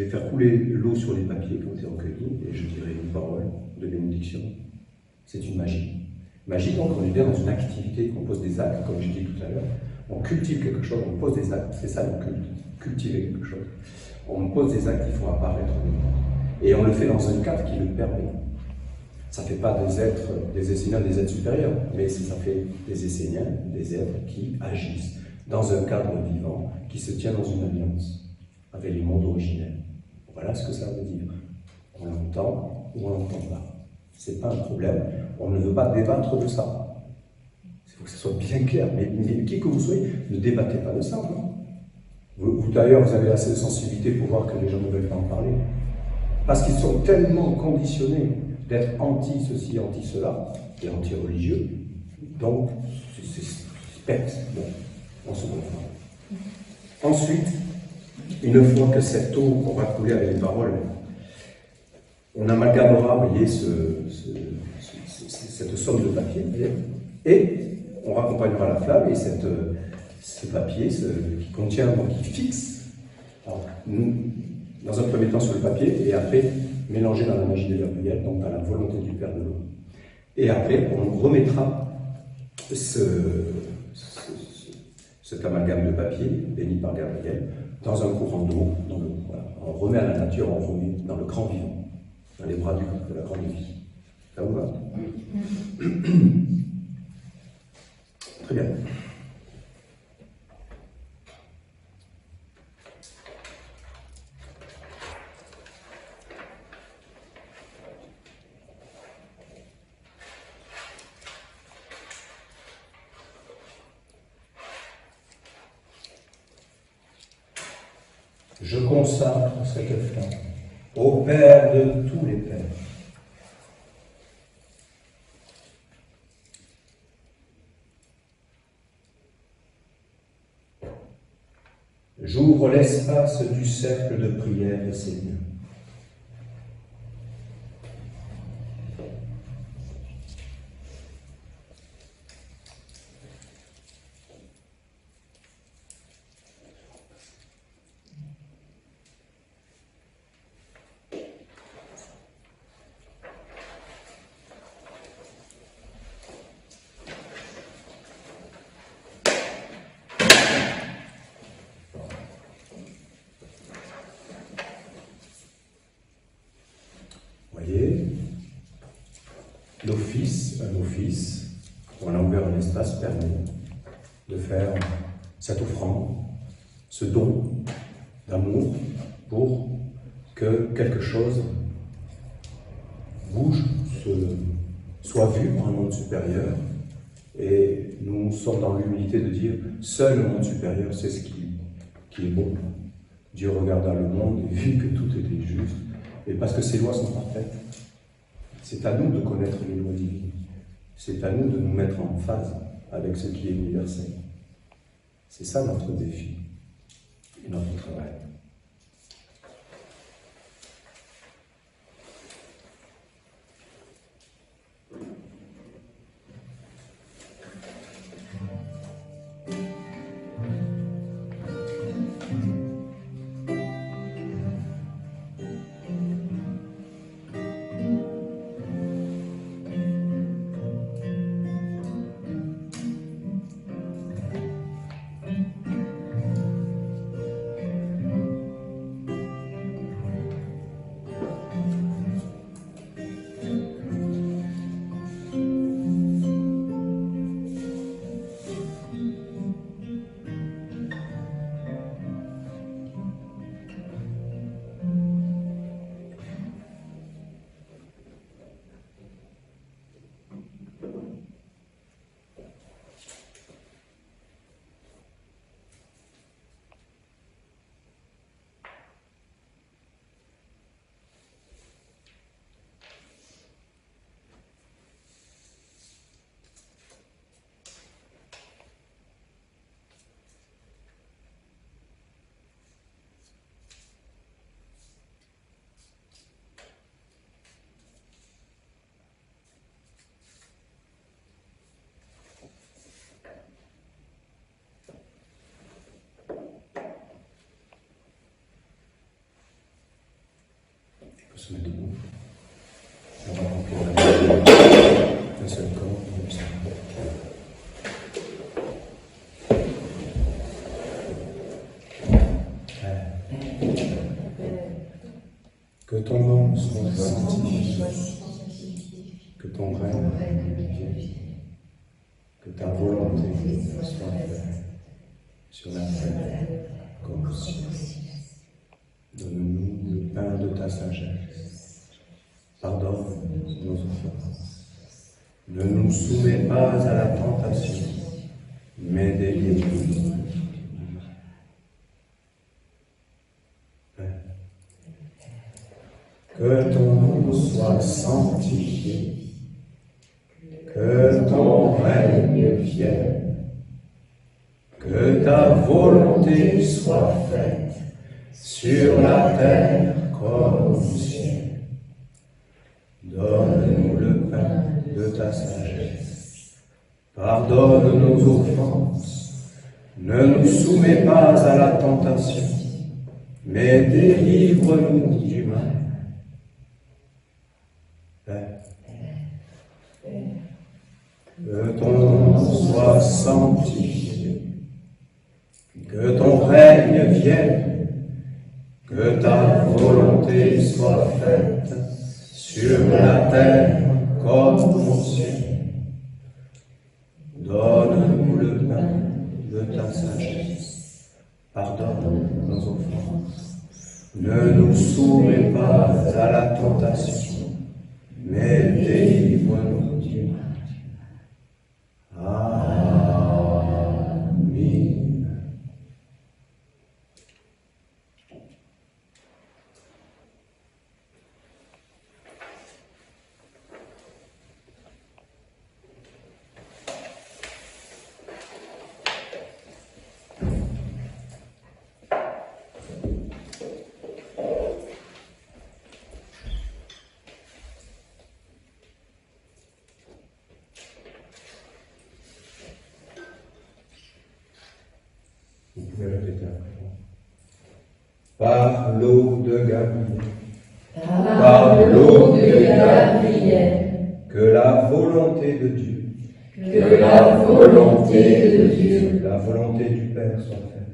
faire couler l'eau sur les papiers qui ont été recueillis, et je dirai une parole de bénédiction. C'est une magie. Magie, donc, on est bien dans une activité, on pose des actes, comme j'ai dit tout à l'heure. On cultive quelque chose, on pose des actes, c'est ça le culte, cultiver quelque chose. On pose des actes qui font apparaître le monde. Et on le fait dans un cadre qui le permet. Ça ne fait pas des Esséniens, des êtres supérieurs, mais ça fait des Esséniens, des êtres qui agissent dans un cadre vivant, qui se tient dans une alliance avec les mondes originels. Voilà ce que ça veut dire. On l'entend ou on ne l'entend pas. Ce n'est pas un problème. On ne veut pas débattre de ça. Il faut que ce soit bien clair. Mais qui que vous soyez, ne débattez pas de ça. Non, vous d'ailleurs, vous avez assez de sensibilité pour voir que les gens ne veulent pas en parler. Parce qu'ils sont tellement conditionnés d'être anti-ceci, anti-cela, et anti-religieux. Donc, c'est bête. Bon, on se comprend. Ensuite, une fois que cette eau aura coulé avec les paroles, on amalgamera, vous voyez, cette somme de papier, et on raccompagnera la flamme, et ce papier qui contient, donc qui fixe, alors, dans un premier temps sur le papier, et après mélangé dans la magie de la prière, donc dans la volonté du Père de l'eau. Et après, on remettra cet amalgame de papier, béni par Gabriel, dans un courant d'eau. Voilà. On remet à la nature, on remet dans le grand vivant, dans les bras de la grande vie. Ça vous va? Très bien. Je consacre cette flamme au Père de tous les Pères. J'ouvre l'espace du cercle de prière, Seigneur. Un office, on a ouvert un espace permet de faire cette offrande, ce don d'amour pour que quelque chose bouge, soit vu par un monde supérieur. Et nous sommes dans l'humilité de dire, seul le monde supérieur sait ce qui est bon. Dieu regarda le monde et vit que tout était juste. Et parce que ses lois sont parfaites, c'est à nous de connaître les lois divines. C'est à nous de nous mettre en phase avec ce qui est universel. C'est ça notre défi et notre travail. peut se mettre debout. On va remplir un seul corps, comme ça. Que ton nom soit sanctifié, que ton règne vienne, que ta volonté soit faite sur la terre comme au ciel. Donne-nous le pain de ta sagesse. Pardonne nos offenses. Ne nous soumets pas à la tentation, mais délivre-nous. Que ton nom soit sanctifié, que ton règne vienne, que ta volonté soit faite sur la terre comme au ciel. Donne-nous le pain de ta sagesse. Pardonne nos offenses. Ne nous soumets pas à la tentation, mais délivre-nous du mal. Que ton nom soit sanctifié, que ton règne vienne, que ta volonté soit faite sur la terre comme au ciel. Donne-nous le pain de ta sagesse. Pardonne nos offenses. Ne nous soumets pas à la tentation, mais délivre-nous du mal. Amen. Vous pouvez répéter après moi. Par l'eau de Gabriel. Par l'eau de Gabriel. Que la volonté de Dieu. Que la volonté de Dieu. La volonté du Père soit faite.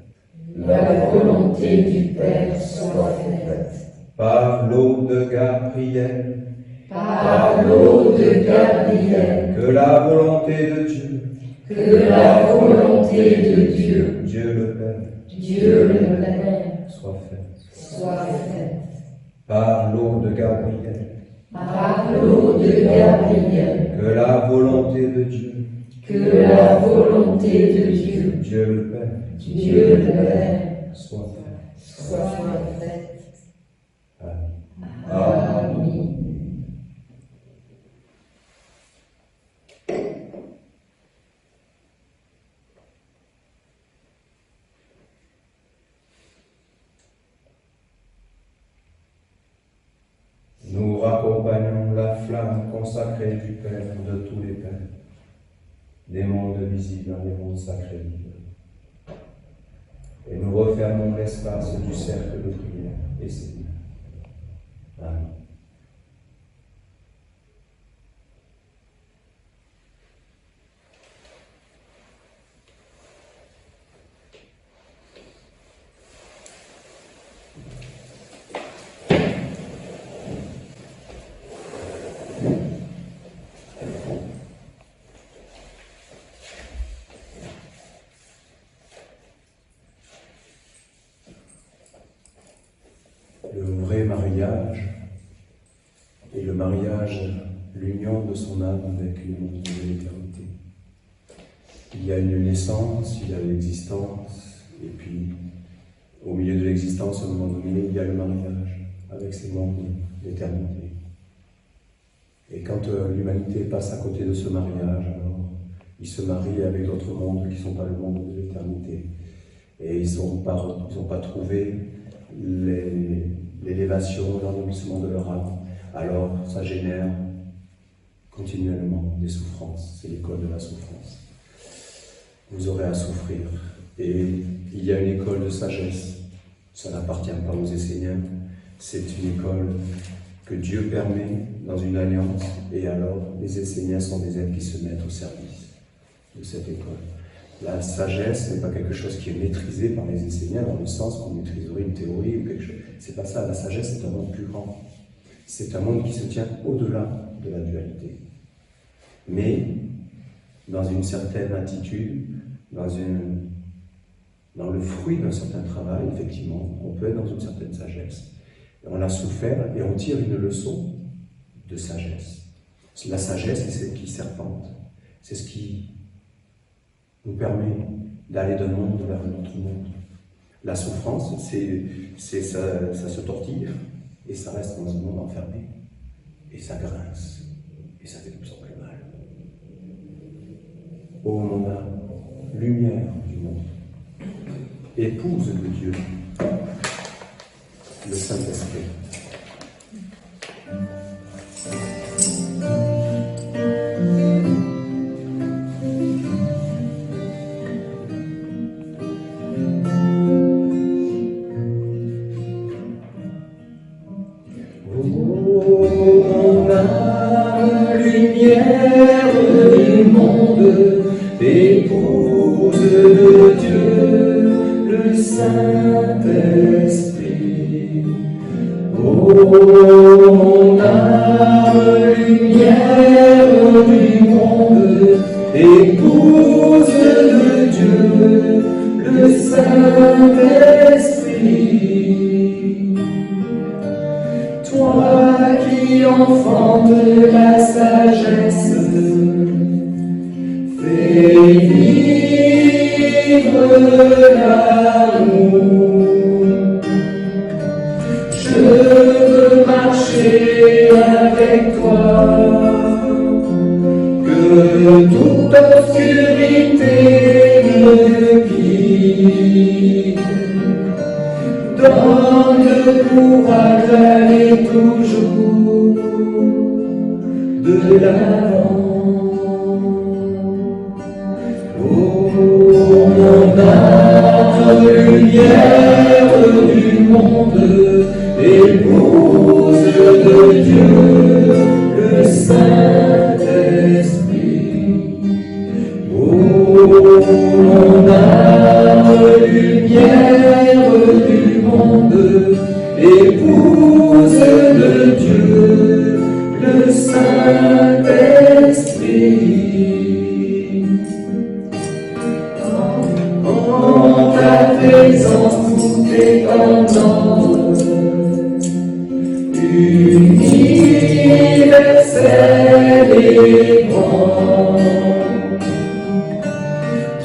La volonté du Père soit faite. Par l'eau de Gabriel. Par l'eau de Gabriel. Que la volonté de Dieu. Que la volonté de Dieu. Dieu le Père. Dieu le Père. Soit faite. Soit faite. Par l'eau de Gabriel. Par l'eau de Gabriel. Que la volonté de Dieu. Que la volonté de Dieu. Dieu le Père. Dieu le Père. Soit faite. Soit faite. Amen. Amen. Nous raccompagnons la flamme consacrée du Père de tous les pères, des mondes visibles dans les mondes sacrés. Et nous refermons l'espace du cercle de prière et Seigneur. Amen. Le vrai mariage est le mariage, l'union de son âme avec le monde de l'éternité. Il y a une naissance, il y a l'existence, et puis au milieu de l'existence, à un moment donné, il y a le mariage avec ces mondes d'éternité. Et quand l'humanité passe à côté de ce mariage, alors il se marie avec d'autres mondes qui ne sont pas le monde de l'éternité. Et ils n'ont pas trouvé l'élévation, l'ennoblissement de leur âme. Alors ça génère continuellement des souffrances. C'est l'école de la souffrance. Vous aurez à souffrir. Et il y a une école de sagesse. Ça n'appartient pas aux Esséniens. C'est une école que Dieu permet dans une alliance, et alors les Esséniens sont des êtres qui se mettent au service de cette école. La sagesse n'est pas quelque chose qui est maîtrisé par les Esséniens dans le sens qu'on maîtriserait une théorie ou quelque chose. C'est pas ça, la sagesse c'est un monde plus grand. C'est un monde qui se tient au-delà de la dualité. Mais dans une certaine attitude, dans le fruit d'un certain travail, effectivement, on peut être dans une certaine sagesse. On a souffert et on tire une leçon de sagesse. La sagesse, c'est ce qui serpente. C'est ce qui nous permet d'aller d'un monde vers un autre monde. La souffrance, ça se tortille et ça reste dans un monde enfermé. Et ça grince. Et ça fait de plus en plus mal. Ô mon âme, lumière du monde, épouse de Dieu, le Saint-Esprit. Mon âme, lumière du monde, épouse de Dieu, le Saint-Esprit. Mon âme, lumière du monde, épouse de Dieu, le Saint-Esprit. Toi qui enfant de la sagesse, fais vivre l'amour. Je veux marcher avec toi, que toute obscurité me guide. Donne le courage d'aller toujours de l'avant. Oh, mon âme, lumière du monde, épouse de Dieu, le Saint-Esprit. Oh, mon âme, lumière du monde, épouse de Dieu, le Saint-Esprit. En ta présence tout est tendance, universel et grand.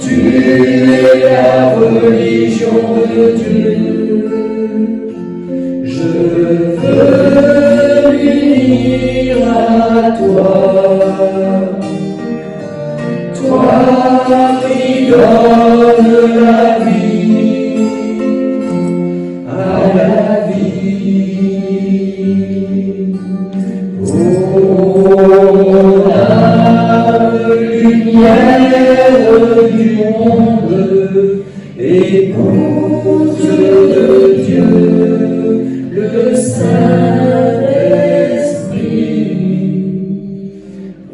Tu es la religion de Dieu. Je veux m'unir à toi, toi qui donnes la vie, à la vie. Oh, mon âme, lumière du monde, épouse de Dieu, le Saint-Esprit.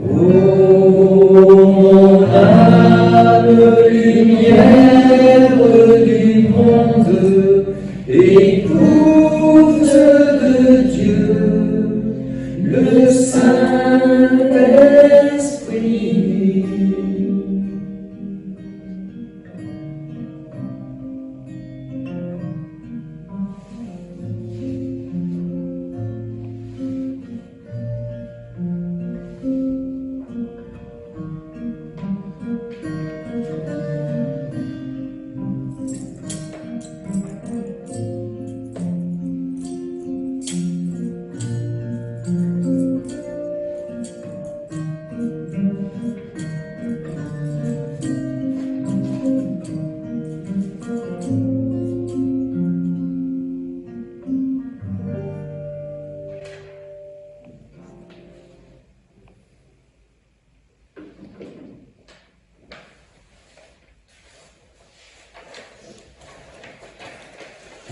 Oh, mon âme, lumière du monde, épouse de Dieu, le Saint-Esprit.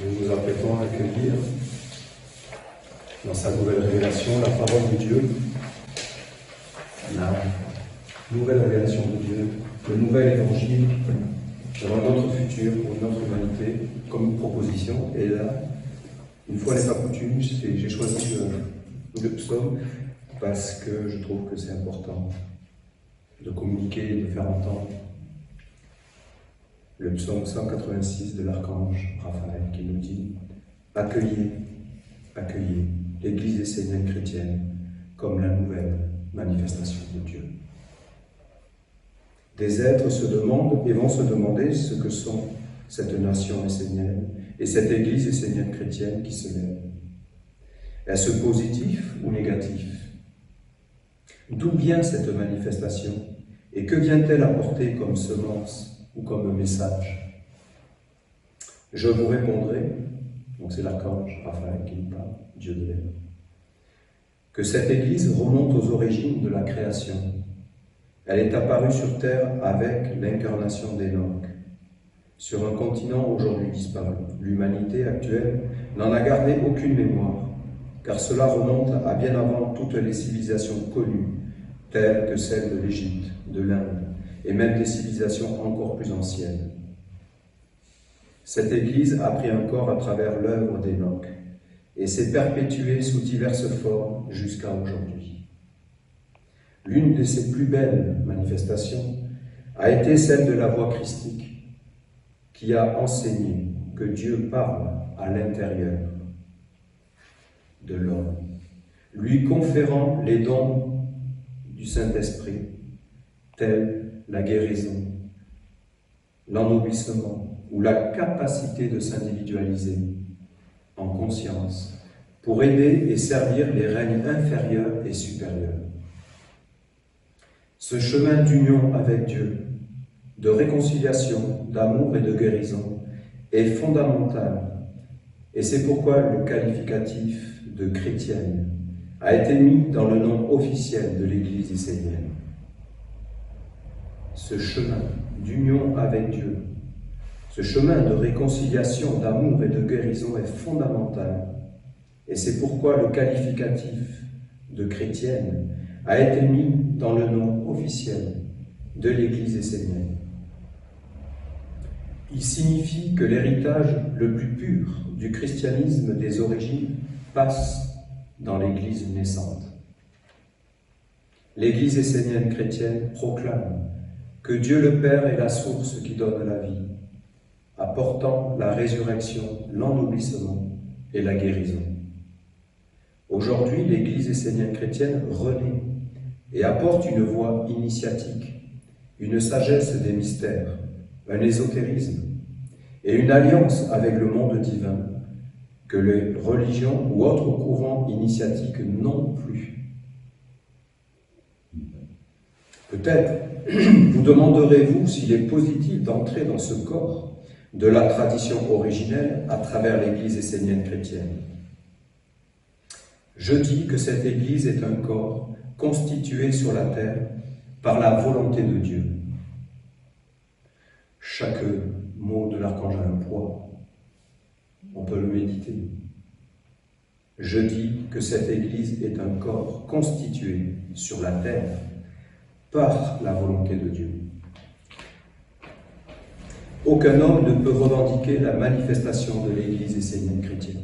Nous nous apprêtons à accueillir dans sa nouvelle révélation, la parole de Dieu, la nouvelle révélation de Dieu, le nouvel évangile dans notre futur, pour notre humanité, comme proposition. Et là, une fois n'est pas coutume, j'ai choisi le psaume parce que je trouve que c'est important de communiquer et de faire entendre le psaume 186 de l'archange Raphaël qui nous dit « Accueillez, accueillez l'Église essénienne chrétienne comme la nouvelle manifestation de Dieu. » Des êtres se demandent et vont se demander ce que sont cette nation essénienne et cette Église essénienne chrétienne qui se lève. Est-ce positif ou négatif? D'où vient cette manifestation et que vient-elle apporter comme semence ou comme message? Je vous répondrai, donc c'est l'archange Raphaël qui nous parle, Dieu de l'air, que cette Église remonte aux origines de la création. Elle est apparue sur terre avec l'incarnation d'Enoch, sur un continent aujourd'hui disparu. L'humanité actuelle n'en a gardé aucune mémoire, car cela remonte à bien avant toutes les civilisations connues, telles que celles de l'Égypte, de l'Inde, et même des civilisations encore plus anciennes. Cette Église a pris un corps à travers l'œuvre d'Enoch, et s'est perpétuée sous diverses formes jusqu'à aujourd'hui. L'une de ses plus belles manifestations a été celle de la voix christique, qui a enseigné que Dieu parle à l'intérieur de l'homme, lui conférant les dons du Saint-Esprit, tels la guérison, l'ennoblissement ou la capacité de s'individualiser en conscience pour aider et servir les règnes inférieurs et supérieurs. Ce chemin d'union avec Dieu, de réconciliation, d'amour et de guérison est fondamental, et c'est pourquoi le qualificatif de chrétienne a été mis dans le nom officiel de l'Église essénienne. Ce chemin d'union avec Dieu, ce chemin de réconciliation, d'amour et de guérison est fondamental, et c'est pourquoi le qualificatif de chrétienne a été mis dans le nom officiel de l'Église essénienne. Il signifie que l'héritage le plus pur du christianisme des origines passe dans l'Église naissante. L'Église essénienne chrétienne proclame que Dieu le Père est la source qui donne la vie, apportant la résurrection, l'ennoblissement et la guérison. Aujourd'hui, l'Église essénienne chrétienne renaît et apporte une voie initiatique, une sagesse des mystères, un ésotérisme et une alliance avec le monde divin que les religions ou autres courants initiatiques n'ont plus. Peut-être vous demanderez-vous s'il est positif d'entrer dans ce corps de la tradition originelle à travers l'Église essénienne chrétienne. Je dis que cette Église est un corps constitué sur la terre par la volonté de Dieu. Chaque mot de l'archange a un poids. On peut le méditer. Je dis que cette Église est un corps constitué sur la terre par la volonté de Dieu. Aucun homme ne peut revendiquer la manifestation de l'Église essénienne chrétienne.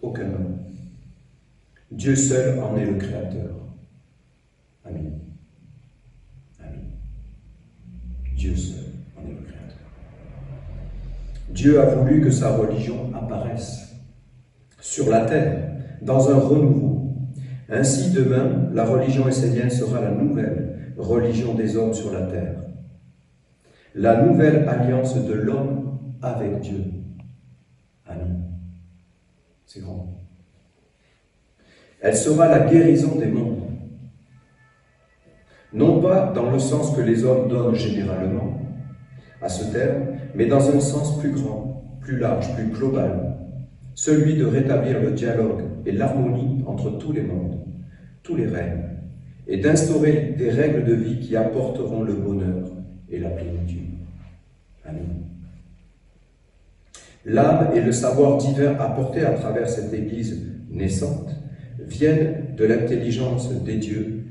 Aucun homme. Dieu seul en est le Créateur. Amen. Amen. Dieu seul en est le Créateur. Dieu a voulu que sa religion apparaisse sur la terre, dans un renouveau. Ainsi, demain, la religion essénienne sera la nouvelle religion des hommes sur la terre. La nouvelle alliance de l'homme avec Dieu. Amen. C'est grand. Elle sera la guérison des mondes. Non pas dans le sens que les hommes donnent généralement à ce terme, mais dans un sens plus grand, plus large, plus global, celui de rétablir le dialogue et l'harmonie entre tous les mondes, tous les règnes, et d'instaurer des règles de vie qui apporteront le bonheur et la plénitude. Amen. L'âme et le savoir divin apportés à travers cette Église naissante viennent de l'intelligence des dieux,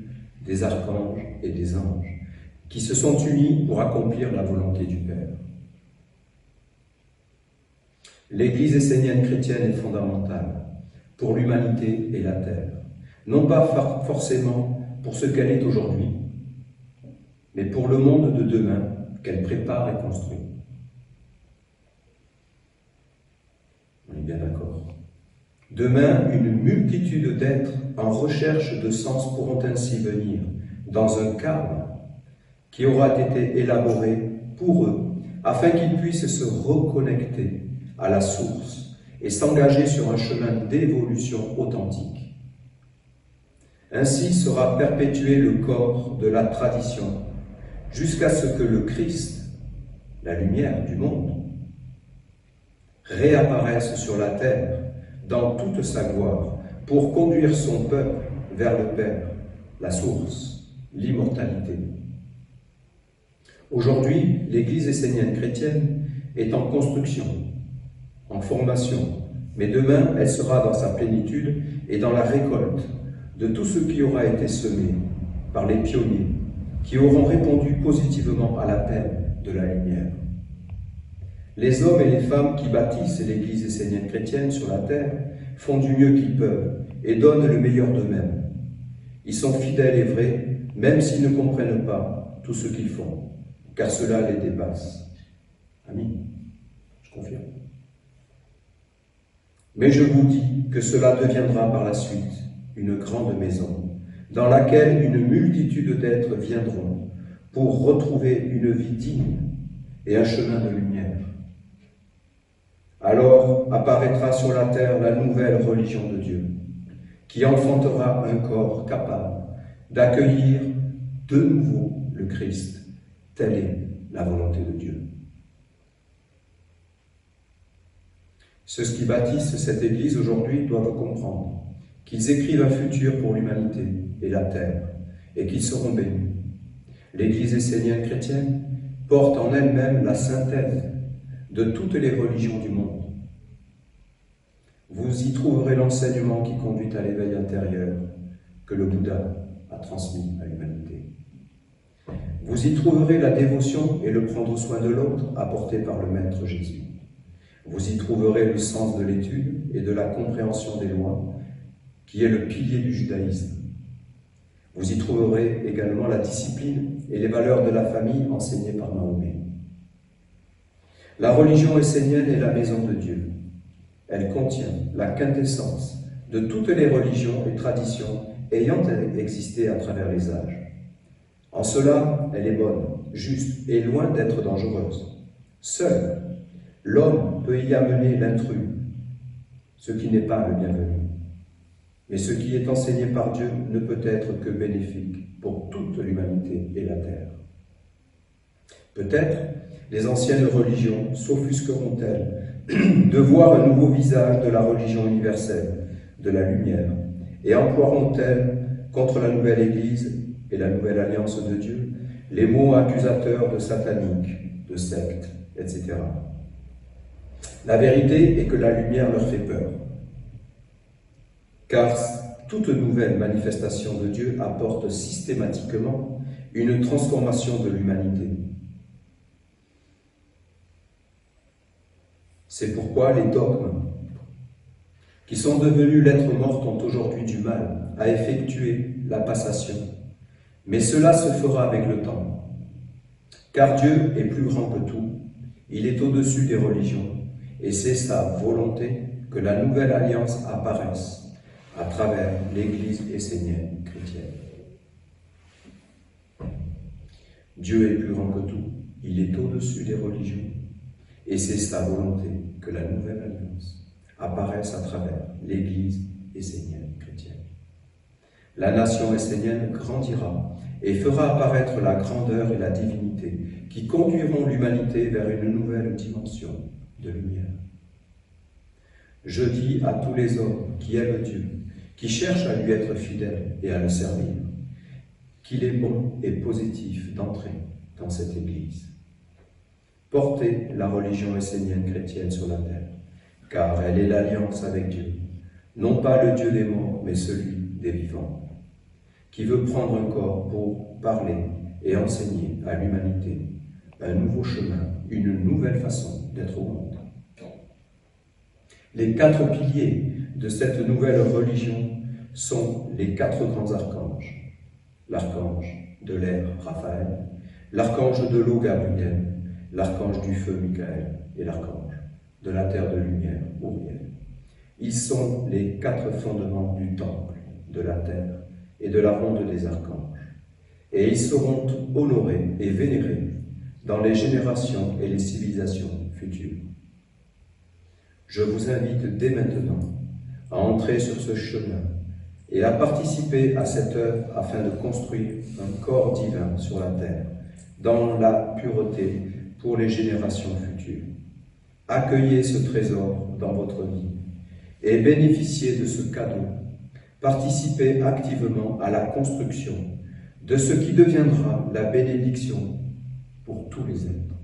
des archanges et des anges, qui se sont unis pour accomplir la volonté du Père. L'Église essénienne chrétienne est fondamentale pour l'humanité et la terre, non pas forcément pour ce qu'elle est aujourd'hui, mais pour le monde de demain qu'elle prépare et construit. On est bien d'accord. Demain, une multitude d'êtres en recherche de sens pourront ainsi venir dans un cadre qui aura été élaboré pour eux, afin qu'ils puissent se reconnecter à la source et s'engager sur un chemin d'évolution authentique. Ainsi sera perpétué le corps de la tradition, jusqu'à ce que le Christ, la lumière du monde, réapparaisse sur la terre dans toute sa gloire pour conduire son peuple vers le Père, la source, l'immortalité. Aujourd'hui, l'Église essénienne chrétienne est en construction, en formation, mais demain, elle sera dans sa plénitude et dans la récolte de tout ce qui aura été semé par les pionniers qui auront répondu positivement à l'appel de la lumière. Les hommes et les femmes qui bâtissent l'Église essénienne chrétienne sur la terre font du mieux qu'ils peuvent et donnent le meilleur d'eux-mêmes. Ils sont fidèles et vrais, même s'ils ne comprennent pas tout ce qu'ils font, car cela les dépasse. Amis, je confirme. Mais je vous dis que cela deviendra par la suite une grande maison, dans laquelle une multitude d'êtres viendront pour retrouver une vie digne et un chemin de lumière. Alors apparaîtra sur la terre la nouvelle religion de Dieu, qui enfantera un corps capable d'accueillir de nouveau le Christ. Telle est la volonté de Dieu. Ceux qui bâtissent cette Église aujourd'hui doivent comprendre qu'ils écrivent un futur pour l'humanité et la terre, et qu'ils seront bénis. L'Église essénienne chrétienne porte en elle-même la synthèse de toutes les religions du monde. Vous y trouverez l'enseignement qui conduit à l'éveil intérieur que le Bouddha a transmis à l'humanité. Vous y trouverez la dévotion et le prendre soin de l'autre apporté par le Maître Jésus. Vous y trouverez le sens de l'étude et de la compréhension des lois, qui est le pilier du judaïsme. Vous y trouverez également la discipline et les valeurs de la famille enseignées par Mahomet. La religion essénienne est la maison de Dieu. Elle contient la quintessence de toutes les religions et traditions ayant existé à travers les âges. En cela, elle est bonne, juste et loin d'être dangereuse. Seul, l'homme peut y amener l'intrus, ce qui n'est pas le bienvenu. Mais ce qui est enseigné par Dieu ne peut être que bénéfique pour toute l'humanité et la terre. Peut-être les anciennes religions s'offusqueront-elles de voir un nouveau visage de la religion universelle, de la lumière, et emploieront-elles contre la nouvelle Église et la nouvelle alliance de Dieu les mots accusateurs de satanique, de secte, etc. La vérité est que la lumière leur fait peur, car toute nouvelle manifestation de Dieu apporte systématiquement une transformation de l'humanité. C'est pourquoi les dogmes, qui sont devenus lettres mortes, ont aujourd'hui du mal à effectuer la passation. Mais cela se fera avec le temps. Car Dieu est plus grand que tout, il est au-dessus des religions, et c'est sa volonté que la nouvelle alliance apparaisse à travers l'Église essénienne chrétienne. Dieu est plus grand que tout, il est au-dessus des religions, et c'est sa volonté que la nouvelle alliance apparaisse à travers l'Église essénienne chrétienne. La nation essénienne grandira et fera apparaître la grandeur et la divinité qui conduiront l'humanité vers une nouvelle dimension de lumière. Je dis à tous les hommes qui aiment Dieu, qui cherchent à lui être fidèles et à le servir, qu'il est bon et positif d'entrer dans cette Église. Portez la religion essénienne chrétienne sur la terre, car elle est l'alliance avec Dieu, non pas le Dieu des morts, mais celui des vivants, qui veut prendre un corps pour parler et enseigner à l'humanité un nouveau chemin, une nouvelle façon d'être au monde. Les 4 piliers de cette nouvelle religion sont les 4 grands archanges. L'archange de l'air, Raphaël, l'archange de l'eau, Gabriel, l'archange du feu, Michael, et l'archange de la terre de lumière, Uriel. Ils sont les 4 fondements du temple, de la terre et de la ronde des archanges. Et ils seront honorés et vénérés dans les générations et les civilisations futures. Je vous invite dès maintenant à entrer sur ce chemin et à participer à cette œuvre afin de construire un corps divin sur la terre, dans la pureté pour les générations futures. Accueillez ce trésor dans votre vie et bénéficiez de ce cadeau. Participez activement à la construction de ce qui deviendra la bénédiction pour tous les êtres.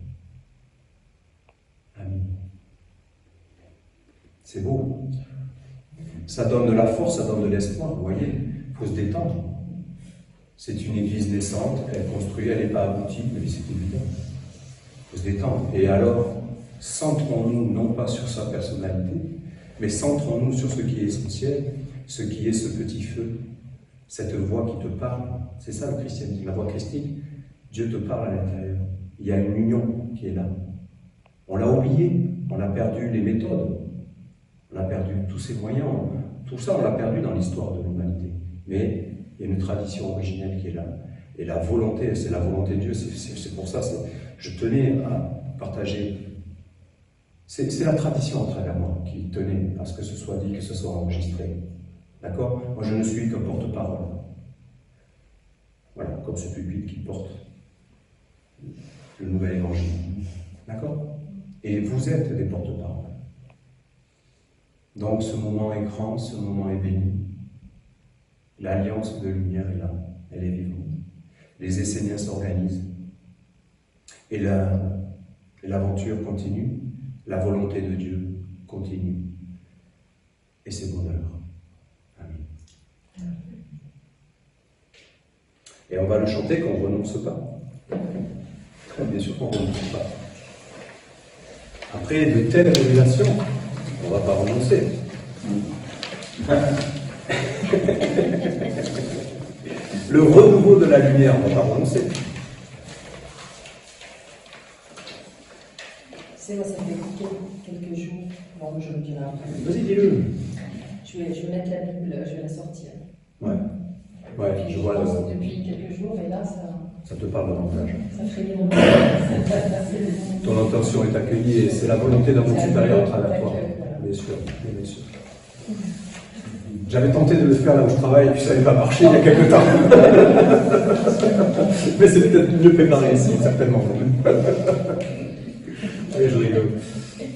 Amen. C'est beau. Ça donne de la force, ça donne de l'espoir, vous voyez. Il faut se détendre. C'est une église naissante, elle est construite, elle n'est pas aboutie, mais c'est évident. Il faut se détendre. Et alors, centrons-nous non pas sur sa personnalité, mais centrons-nous sur ce qui est essentiel, ce qui est ce petit feu, cette voix qui te parle. C'est ça le christianisme, la voix christique. Dieu te parle à l'intérieur. Il y a une union qui est là. On l'a oublié, on a perdu les méthodes, on a perdu tous ces moyens, tout ça on l'a perdu dans l'histoire de l'humanité. Mais il y a une tradition originelle qui est là. Et la volonté, c'est la volonté de Dieu, c'est pour ça, je tenais à partager. C'est la tradition à travers moi qui tenait à ce que ce soit dit, que ce soit enregistré. D'accord? Moi je ne suis qu'un porte-parole. Voilà, comme ce pupitre qui porte le nouvel évangile. D'accord? Et vous êtes des porte-parole. Donc ce moment est grand, ce moment est béni. L'alliance de lumière est là, elle est vivante. Les Esséniens s'organisent. Et l'aventure continue, la volonté de Dieu continue. Et c'est bonheur. Amen. Et on va le chanter qu'on ne renonce pas. Très bien sûr qu'on ne renonce pas. Après de telles révélations, on ne va pas renoncer. Le renouveau de la lumière, on ne va pas renoncer. C'est moi, ça fait quelques jours. Bon, je le dirai après. Vas-y, dis-le. Je vais mettre la Bible, je vais la sortir. Ouais. Ouais, Puis je vois pense le... depuis quelques jours, et là, Ça te parle davantage. ça fait mon Ton intention est accueillie et c'est la volonté d'un monde supérieur à travers toi. Bien sûr, bien sûr. J'avais tenté de le faire là où je travaille et puis ça n'avait pas marché il y a quelques temps. Mais c'est peut-être mieux préparé ici, certainement. Oui, je rigole.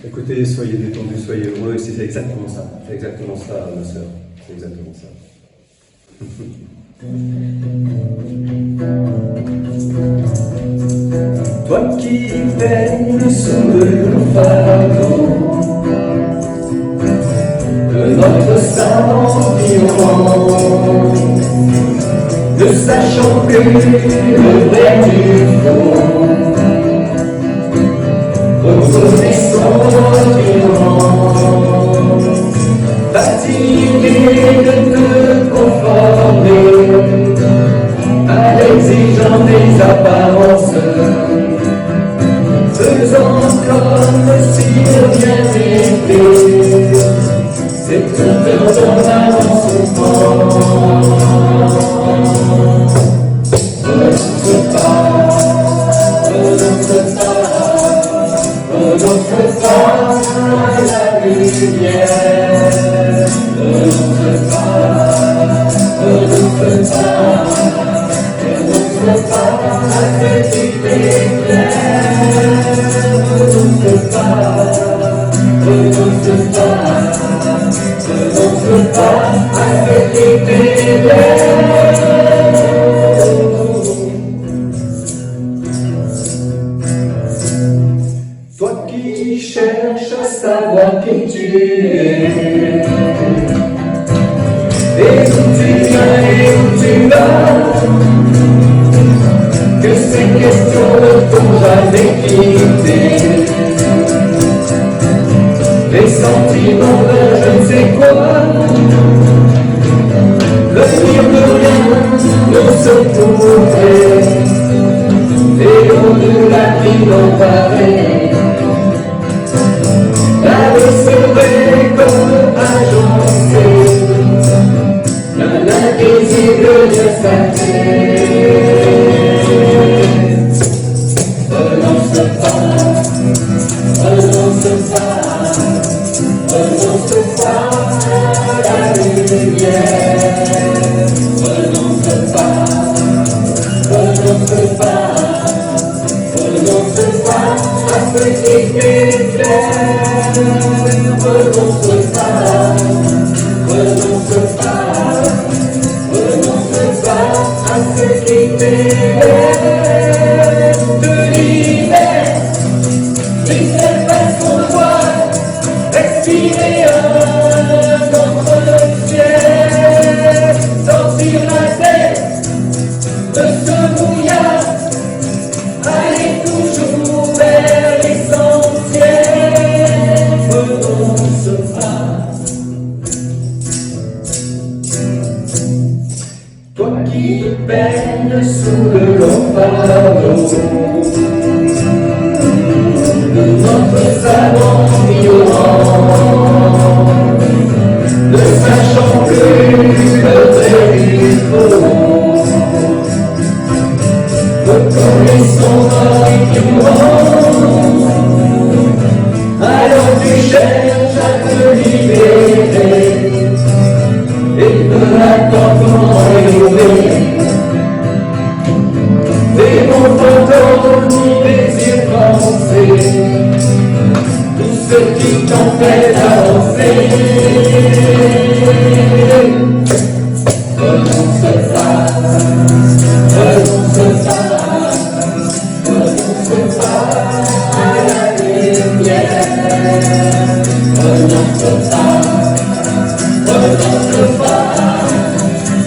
Écoutez, soyez détendus, soyez heureux, et c'est exactement ça. C'est exactement ça, ma sœur. C'est exactement ça. Toi qui peignes sous le fardeau de notre sang vivant, ne sachant que le vrai du faux, reposer son vivant, fatigué de te conformer à l'exigence des apparences, faisant comme si de rien n'était, c'est tout de ton avancement. Renonce pas, renonce pas à la lumière, renonce pas à ce qui t'éclaire, renonce pas, que ces questions ne t'ont jamais quitté. Les sentiments de je ne sais quoi, le dire de rien ne se pourrait, et au-delà qui n'en paraît, la vie serait comme agencé, l'invisible de sa tête. Renonce pas, renonce pas, renonce pas à la lumière. Renonce pas, renonce pas, renonce pas à ce qui t'éclaire. Renonce pas, renonce pas, renonce pas à ce qui t'élève, te libère, d'une seule façon toi, respirer un autre ciel, sortir la tête de ce brouillard, aller toujours vers l'essentiel. Renonce pas. Toi qui peines sous le long fardeau de notre savant ignorant, ne sachant plus le vrai du faux, reconnaissant ignorant, alors tu cherches à te libérer. Et de l'attendant rénové, des mots fantômes, désirs pensés, tout ce qui t'empêche d'avancer. Renonce pas, renonce pas, renonce pas à la lumière. Renonce pas, renonce pas,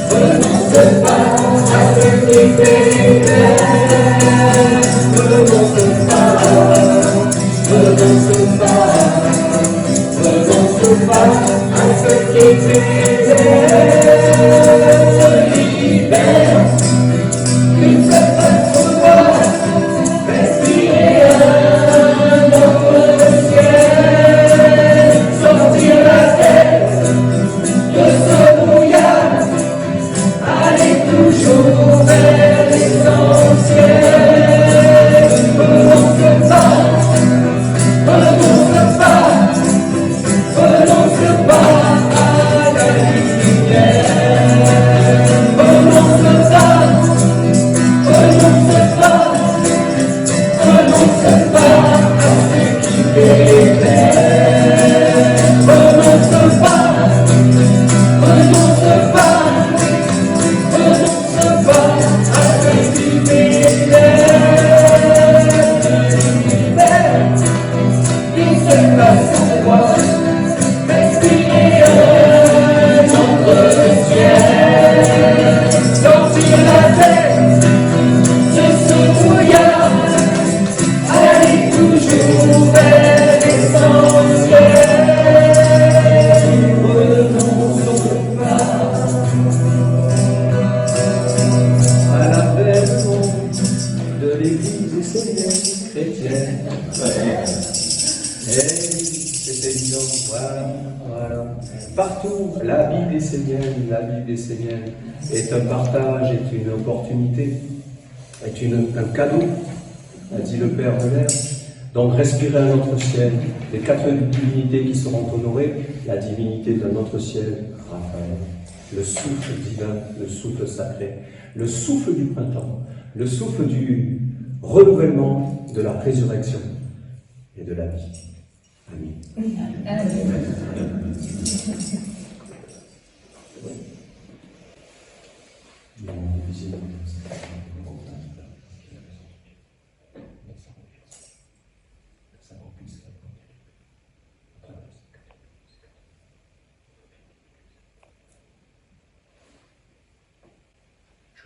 renonce pas à ce qui t'éclaire. Renonce pas, renonce pas, renonce pas à ce qui t'éclaire. Libère, une seule façon de voir, respirer un autre ciel, sortir la tête de ce brouillard, aller toujours vers l'essentiel. Renonce pas, renonce pas, renonce pas à la lumière. Renonce pas, renonce pas, renonce pas à ce qui t'éclaire. Renonce pas, renonce pas, renonce pas à ce qui t'éclaire. Libère, d'une seule façon de voir, respirer un autre ciel, sortir la tête de ce brouillard, aller toujours vers l'essentiel. Renonce pas à la belle monde de l'église essénienne chrétienne. C'est évident, voilà, voilà. Partout, la Bible essénienne est un partage, est une opportunité, est un cadeau, a dit le Père de l'air. Donc respirer un autre ciel, les 4 divinités qui seront honorées, la divinité d'un autre ciel, Raphaël, le souffle divin, le souffle sacré, le souffle du printemps, le souffle du renouvellement de la résurrection et de la vie. Amen.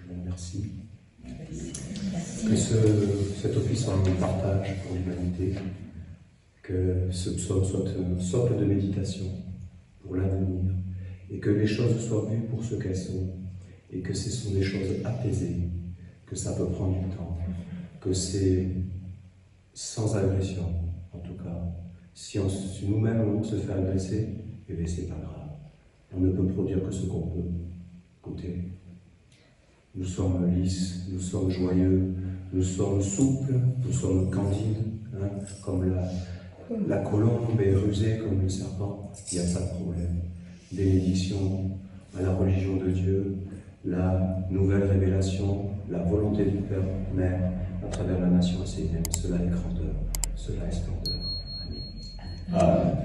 Je vous remercie. Merci. Que cet office soit un partage pour l'humanité, que ce psaume soit une sorte de méditation pour l'avenir, et que les choses soient vues pour ce qu'elles sont, et que ce sont des choses apaisées, que ça peut prendre du temps, que c'est sans agression, en tout cas. Si nous-mêmes on se fait agresser, eh bien c'est pas grave. On ne peut produire que ce qu'on peut. Écoutez, nous sommes lisses, nous sommes joyeux, nous sommes souples, nous sommes candides, hein, comme la colombe est rusée comme le serpent, il n'y a pas de problème. Bénédiction à la religion de Dieu, la nouvelle révélation, la volonté du Père, Mère, à travers la nation assyrienne. Cela est grandeur, cela est splendeur. Amen. Amen.